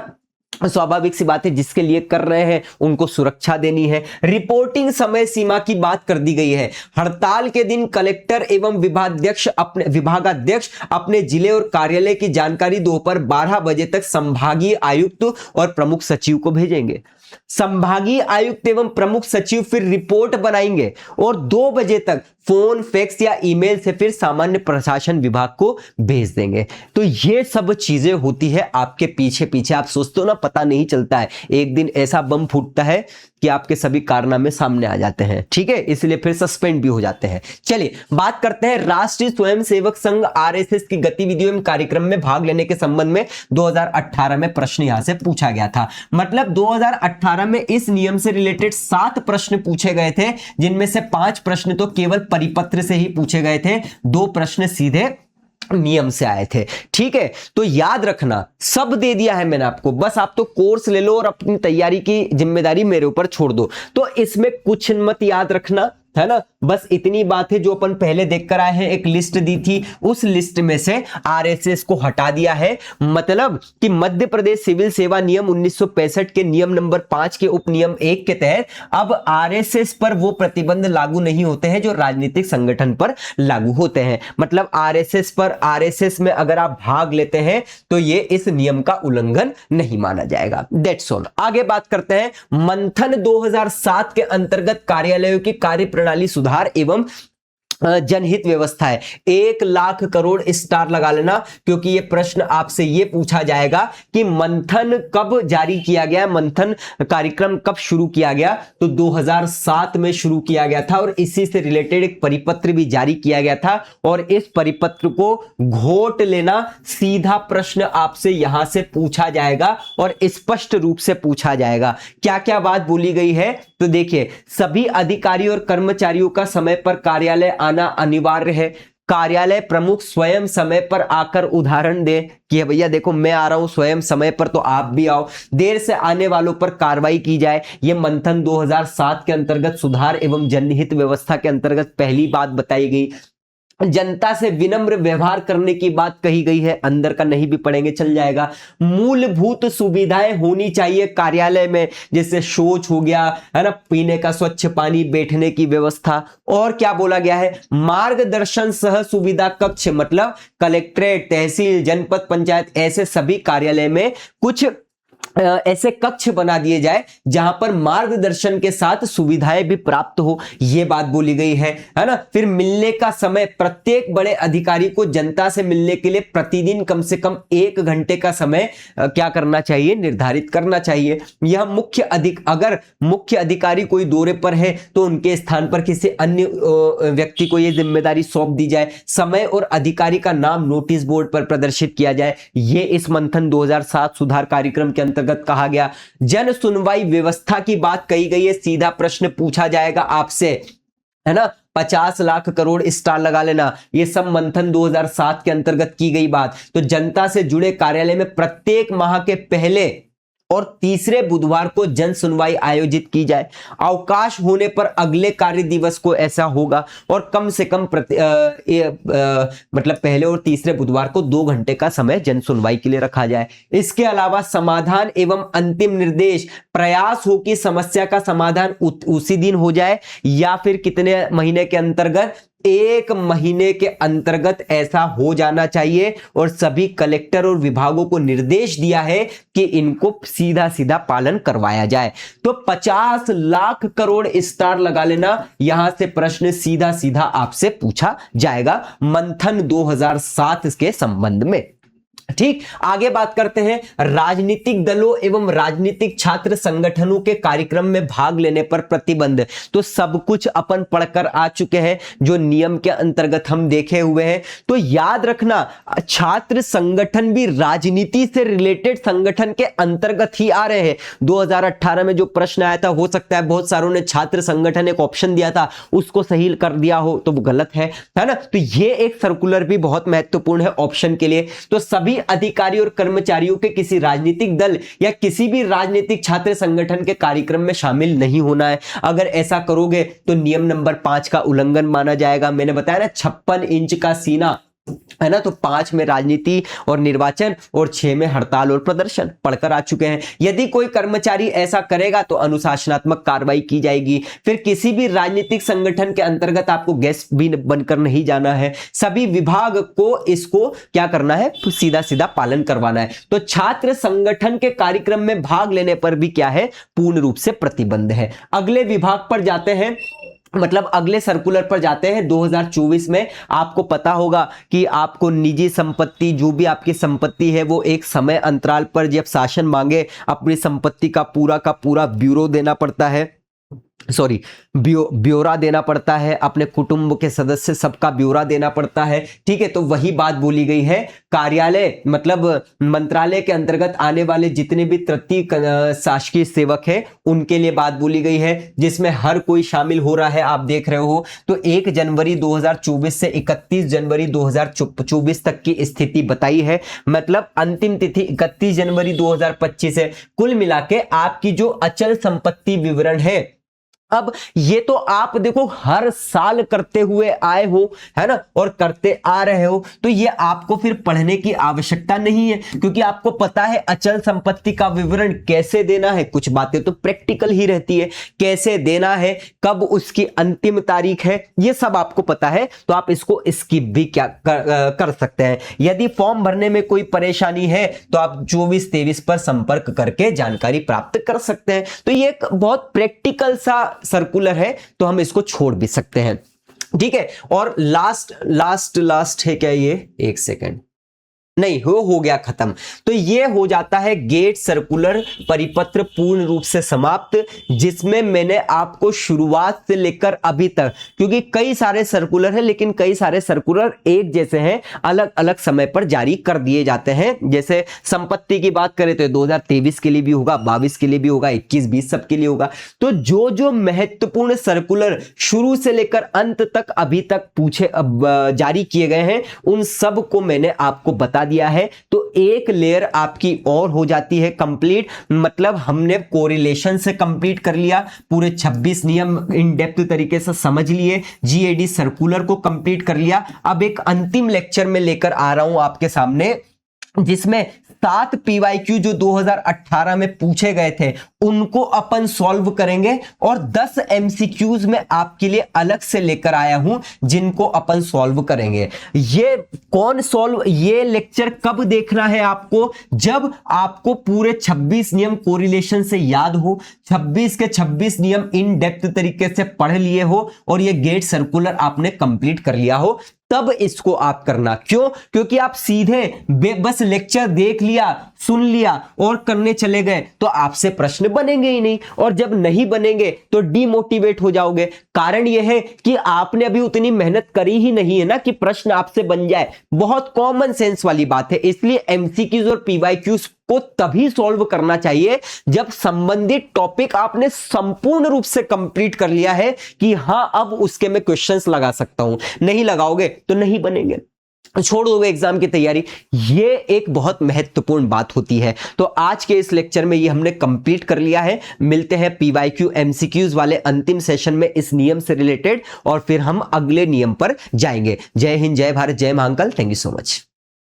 स्वाभाविक सी बात है, जिसके लिए कर रहे हैं उनको सुरक्षा देनी है। रिपोर्टिंग समय सीमा की बात कर दी गई है। हड़ताल के दिन कलेक्टर एवं विभागाध्यक्ष अपने जिले और कार्यालय की जानकारी दोपहर 12 बजे तक संभागीय आयुक्त और प्रमुख सचिव को भेजेंगे। संभागीय आयुक्त एवं प्रमुख सचिव फिर रिपोर्ट बनाएंगे और 2 बजे तक फोन, फैक्स या ईमेल से फिर सामान्य प्रशासन विभाग को भेज देंगे। तो ये सब चीजें होती है आपके पीछे पीछे। आप सोचते हो ना पता नहीं चलता है, एक दिन ऐसा बम फूटता है कि आपके सभी कारनामे सामने आ जाते हैं, ठीक है, इसलिए फिर सस्पेंड भी हो जाते हैं। चलिए बात करते हैं राष्ट्रीय स्वयंसेवक संघ आरएसएस की गतिविधियों एवं कार्यक्रम में भाग लेने के संबंध में 2018 में प्रश्न यहां से पूछा गया था। मतलब 2018 में इस नियम से रिलेटेड 7 प्रश्न पूछे गए थे, जिनमें से 5 प्रश्न तो केवल परिपत्र से ही पूछे गए थे, 2 प्रश्न सीधे नियम से आए थे, ठीक है। तो याद रखना, सब दे दिया है मैंने आपको, बस आप तो कोर्स ले लो और अपनी तैयारी की जिम्मेदारी मेरे ऊपर छोड़ दो। तो इसमें कुछ मत याद रखना, है ना, बस इतनी बात है जो अपन पहले देखकर आए हैं। एक लिस्ट दी थी, उस लिस्ट में से आरएसएस को हटा दिया है। मतलब कि मध्य प्रदेश सिविल सेवा नियम 1965 के नियम नंबर 5 के उपनियम 1 के तहत अब आरएसएस पर वो प्रतिबंध लागू नहीं होते हैं जो राजनीतिक संगठन पर लागू होते हैं। मतलब आरएसएस पर, आरएसएस में अगर आप भाग लेते हैं तो ये इस नियम का उल्लंघन नहीं माना जाएगा। That's all. आगे बात करते हैं मंथन 2007 के अंतर्गत कार्यालयों की कार्य प्रणाली सुधार एवं जनहित व्यवस्था है। 1 लाख करोड़ स्टार लगा लेना, क्योंकि यह प्रश्न आपसे यह पूछा जाएगा कि मंथन कब जारी किया गया, मंथन कार्यक्रम कब शुरू किया गया। तो 2007 में शुरू किया गया था और इसी से रिलेटेड एक परिपत्र भी जारी किया गया था और इस परिपत्र को घोट लेना। सीधा प्रश्न आपसे यहां से पूछा जाएगा और स्पष्ट रूप से पूछा जाएगा। क्या क्या बात बोली गई है, तो देखिए, सभी अधिकारियों और कर्मचारियों का समय पर कार्यालय आना अनिवार्य है। कार्यालय प्रमुख स्वयं समय पर आकर उदाहरण दे कि भैया देखो मैं आ रहा हूं स्वयं समय पर, तो आप भी आओ। देर से आने वालों पर कार्रवाई की जाए। यह मंथन 2007 के अंतर्गत सुधार एवं जनहित व्यवस्था के अंतर्गत पहली बात बताई गई। जनता से विनम्र व्यवहार करने की बात कही गई है, अंदर का नहीं भी पढ़ेंगे चल जाएगा। मूलभूत सुविधाएं होनी चाहिए कार्यालय में, जैसे शौच हो गया, है ना, पीने का स्वच्छ पानी, बैठने की व्यवस्था। और क्या बोला गया है, मार्गदर्शन सह सुविधा कक्ष, मतलब कलेक्ट्रेट, तहसील, जनपद पंचायत, ऐसे सभी कार्यालय में कुछ ऐसे कक्ष बना दिए जाए जहां पर मार्गदर्शन के साथ सुविधाएं भी प्राप्त हो, यह बात बोली गई है ना। फिर मिलने का समय, प्रत्येक बड़े अधिकारी को जनता से मिलने के लिए प्रतिदिन कम से कम 1 घंटे का समय क्या करना चाहिए, निर्धारित करना चाहिए। यह अगर मुख्य अधिकारी कोई दौरे पर है तो उनके स्थान पर किसी अन्य व्यक्ति को यह जिम्मेदारी सौंप दी जाए। समय और अधिकारी का नाम नोटिस बोर्ड पर प्रदर्शित किया जाए। यह इस मंथन 2007 सुधार कार्यक्रम के अंतर्गत कहा गया। जन सुनवाई व्यवस्था की बात कही गई है, सीधा प्रश्न पूछा जाएगा आपसे, है ना। 50 लाख करोड़ स्टार लगा लेना। ये सब मंथन 2007 के अंतर्गत की गई बात। तो जनता से जुड़े कार्यालय में प्रत्येक माह के पहले और तीसरे बुधवार को जन सुनवाई आयोजित की जाए। अवकाश होने पर अगले कार्य दिवस को ऐसा होगा और कम से कम मतलब पहले और तीसरे बुधवार को 2 घंटे का समय जन सुनवाई के लिए रखा जाए। इसके अलावा समाधान एवं अंतिम निर्देश, प्रयास हो कि समस्या का समाधान उसी दिन हो जाए या फिर कितने महीने के अंतर्गत, 1 महीने के अंतर्गत ऐसा हो जाना चाहिए। और सभी कलेक्टर और विभागों को निर्देश दिया है कि इनको सीधा सीधा पालन करवाया जाए। तो 50 लाख करोड़ स्टार लगा लेना। यहां से प्रश्न सीधा सीधा आपसे पूछा जाएगा मंथन 2007 के संबंध में। ठीक, आगे बात करते हैं राजनीतिक दलों एवं राजनीतिक छात्र संगठनों के कार्यक्रम में भाग लेने पर प्रतिबंध। तो सब कुछ अपन पढ़कर आ चुके हैं जो नियम के अंतर्गत हम देखे हुए हैं। तो याद रखना, छात्र संगठन भी राजनीति से रिलेटेड संगठन के अंतर्गत ही आ रहे हैं। 2018 में जो प्रश्न आया था, हो सकता है बहुत सारों ने छात्र संगठन एक ऑप्शन दिया था, उसको सही कर दिया हो तो वो गलत है ना। तो ये एक सर्कुलर भी बहुत महत्वपूर्ण है ऑप्शन के लिए। तो सभी अधिकारी और कर्मचारियों के किसी राजनीतिक दल या किसी भी राजनीतिक छात्र संगठन के कार्यक्रम में शामिल नहीं होना है। अगर ऐसा करोगे तो नियम नंबर 5 का उल्लंघन माना जाएगा। मैंने बताया ना 56 इंच का सीना है ना। तो 5 में राजनीति और निर्वाचन और 6 में हड़ताल और प्रदर्शन पढ़कर आ चुके हैं। यदि कोई कर्मचारी ऐसा करेगा तो अनुशासनात्मक कार्रवाई की जाएगी। फिर किसी भी राजनीतिक संगठन के अंतर्गत आपको गेस्ट भी बनकर नहीं जाना है। सभी विभाग को इसको क्या करना है, सीधा सीधा पालन करवाना है। तो छात्र संगठन के कार्यक्रम में भाग लेने पर भी क्या है, पूर्ण रूप से प्रतिबंध है। अगले विभाग पर जाते हैं, मतलब अगले सर्कुलर पर जाते हैं 2024 में। आपको पता होगा कि आपको निजी संपत्ति, जो भी आपकी संपत्ति है, वो एक समय अंतराल पर जब शासन मांगे अपनी संपत्ति का पूरा ब्यूरो देना पड़ता है, ब्यौरा देना पड़ता है, अपने कुटुंब के सदस्य सबका ब्यौरा देना पड़ता है। ठीक है, तो वही बात बोली गई है। कार्यालय मतलब मंत्रालय के अंतर्गत आने वाले जितने भी तृतीय शासकीय सेवक हैं उनके लिए बात बोली गई है, जिसमें हर कोई शामिल हो रहा है। आप देख रहे हो तो 1 जनवरी 2024 से 31 जनवरी 2024 तक की स्थिति बताई है। मतलब अंतिम तिथि 31 जनवरी 2025 है। कुल मिला के आपकी जो अचल संपत्ति विवरण है, अब ये तो आप देखो हर साल करते हुए आए हो, है ना, और करते आ रहे हो। तो ये आपको फिर पढ़ने की आवश्यकता नहीं है, क्योंकि आपको पता है अचल संपत्ति का विवरण कैसे देना है। कुछ बातें तो प्रैक्टिकल ही रहती है, कैसे देना है, कब उसकी अंतिम तारीख है, ये सब आपको पता है। तो आप इसको स्किप भी क्या कर सकते हैं। यदि फॉर्म भरने में कोई परेशानी है तो आप 24-23 पर संपर्क करके जानकारी प्राप्त कर सकते हैं। तो ये एक बहुत प्रैक्टिकल सा सर्कुलर है, तो हम इसको छोड़ भी सकते हैं। ठीक है, और लास्ट है क्या ये, एक सेकेंड, नहीं हो गया खत्म। तो ये हो जाता है गेट सर्कुलर परिपत्र पूर्ण रूप से समाप्त, जिसमें मैंने आपको शुरुआत से लेकर अभी तक, क्योंकि कई सारे सर्कुलर हैं लेकिन कई सारे सर्कुलर एक जैसे हैं, अलग अलग समय पर जारी कर दिए जाते हैं। जैसे संपत्ति की बात करें तो 2023 के लिए भी होगा, 22 के लिए भी होगा, 21-20 सबके लिए होगा। तो जो महत्वपूर्ण सर्कुलर शुरू से लेकर अंत तक अभी तक जारी किए गए हैं, उन सब को मैंने आपको बता दिया है। तो एक लेयर आपकी और हो जाती है कंप्लीट। मतलब हमने कोरिलेशन से कंप्लीट कर लिया, पूरे 26 नियम इन डेप्थ तरीके से समझ लिए, जीएडी सर्कुलर को कंप्लीट कर लिया। अब एक अंतिम लेक्चर में लेकर आ रहा हूं आपके सामने, जिसमें 7 पीवाईक्यू जो 2018 में पूछे गए थे उनको अपन सॉल्व करेंगे, और 10 एमसीक्यूज में आपके लिए अलग से लेकर आया हूं जिनको अपन सॉल्व करेंगे। ये लेक्चर कब देखना है आपको, जब आपको पूरे 26 नियम कोरिलेशन से याद हो, 26 के 26 नियम इन डेप्थ तरीके से पढ़ लिए हो, और ये गेट सर्कुलर आपने कंप्लीट कर लिया हो, तब इसको आप करना। क्यों? क्योंकि आप सीधे बस लेक्चर देख लिया, सुन लिया और करने चले गए तो आपसे प्रश्न बनेंगे ही नहीं, और जब नहीं बनेंगे तो डीमोटिवेट हो जाओगे। कारण यह है कि आपने अभी उतनी मेहनत करी ही नहीं है ना कि प्रश्न आपसे बन जाए। बहुत कॉमन सेंस वाली बात है, इसलिए एमसीक्यूज और पीवाईक्यूज को तभी सॉल्व करना चाहिए जब संबंधित टॉपिक आपने संपूर्ण रूप से कंप्लीट कर लिया है कि हां अब उसके मैं क्वेश्चंस लगा सकता हूं। नहीं लगाओगे तो नहीं बनेंगे, छोड़ दोगे एग्जाम की तैयारी। ये एक बहुत महत्वपूर्ण बात होती है। तो आज के इस लेक्चर में ये हमने कंप्लीट कर लिया है। मिलते हैं पीवाईक्यू एमसीक्यूज वाले अंतिम सेशन में इस नियम से रिलेटेड, और फिर हम अगले नियम पर जाएंगे। जय हिंद, जय भारत, जय Mahakal. Thank you so much.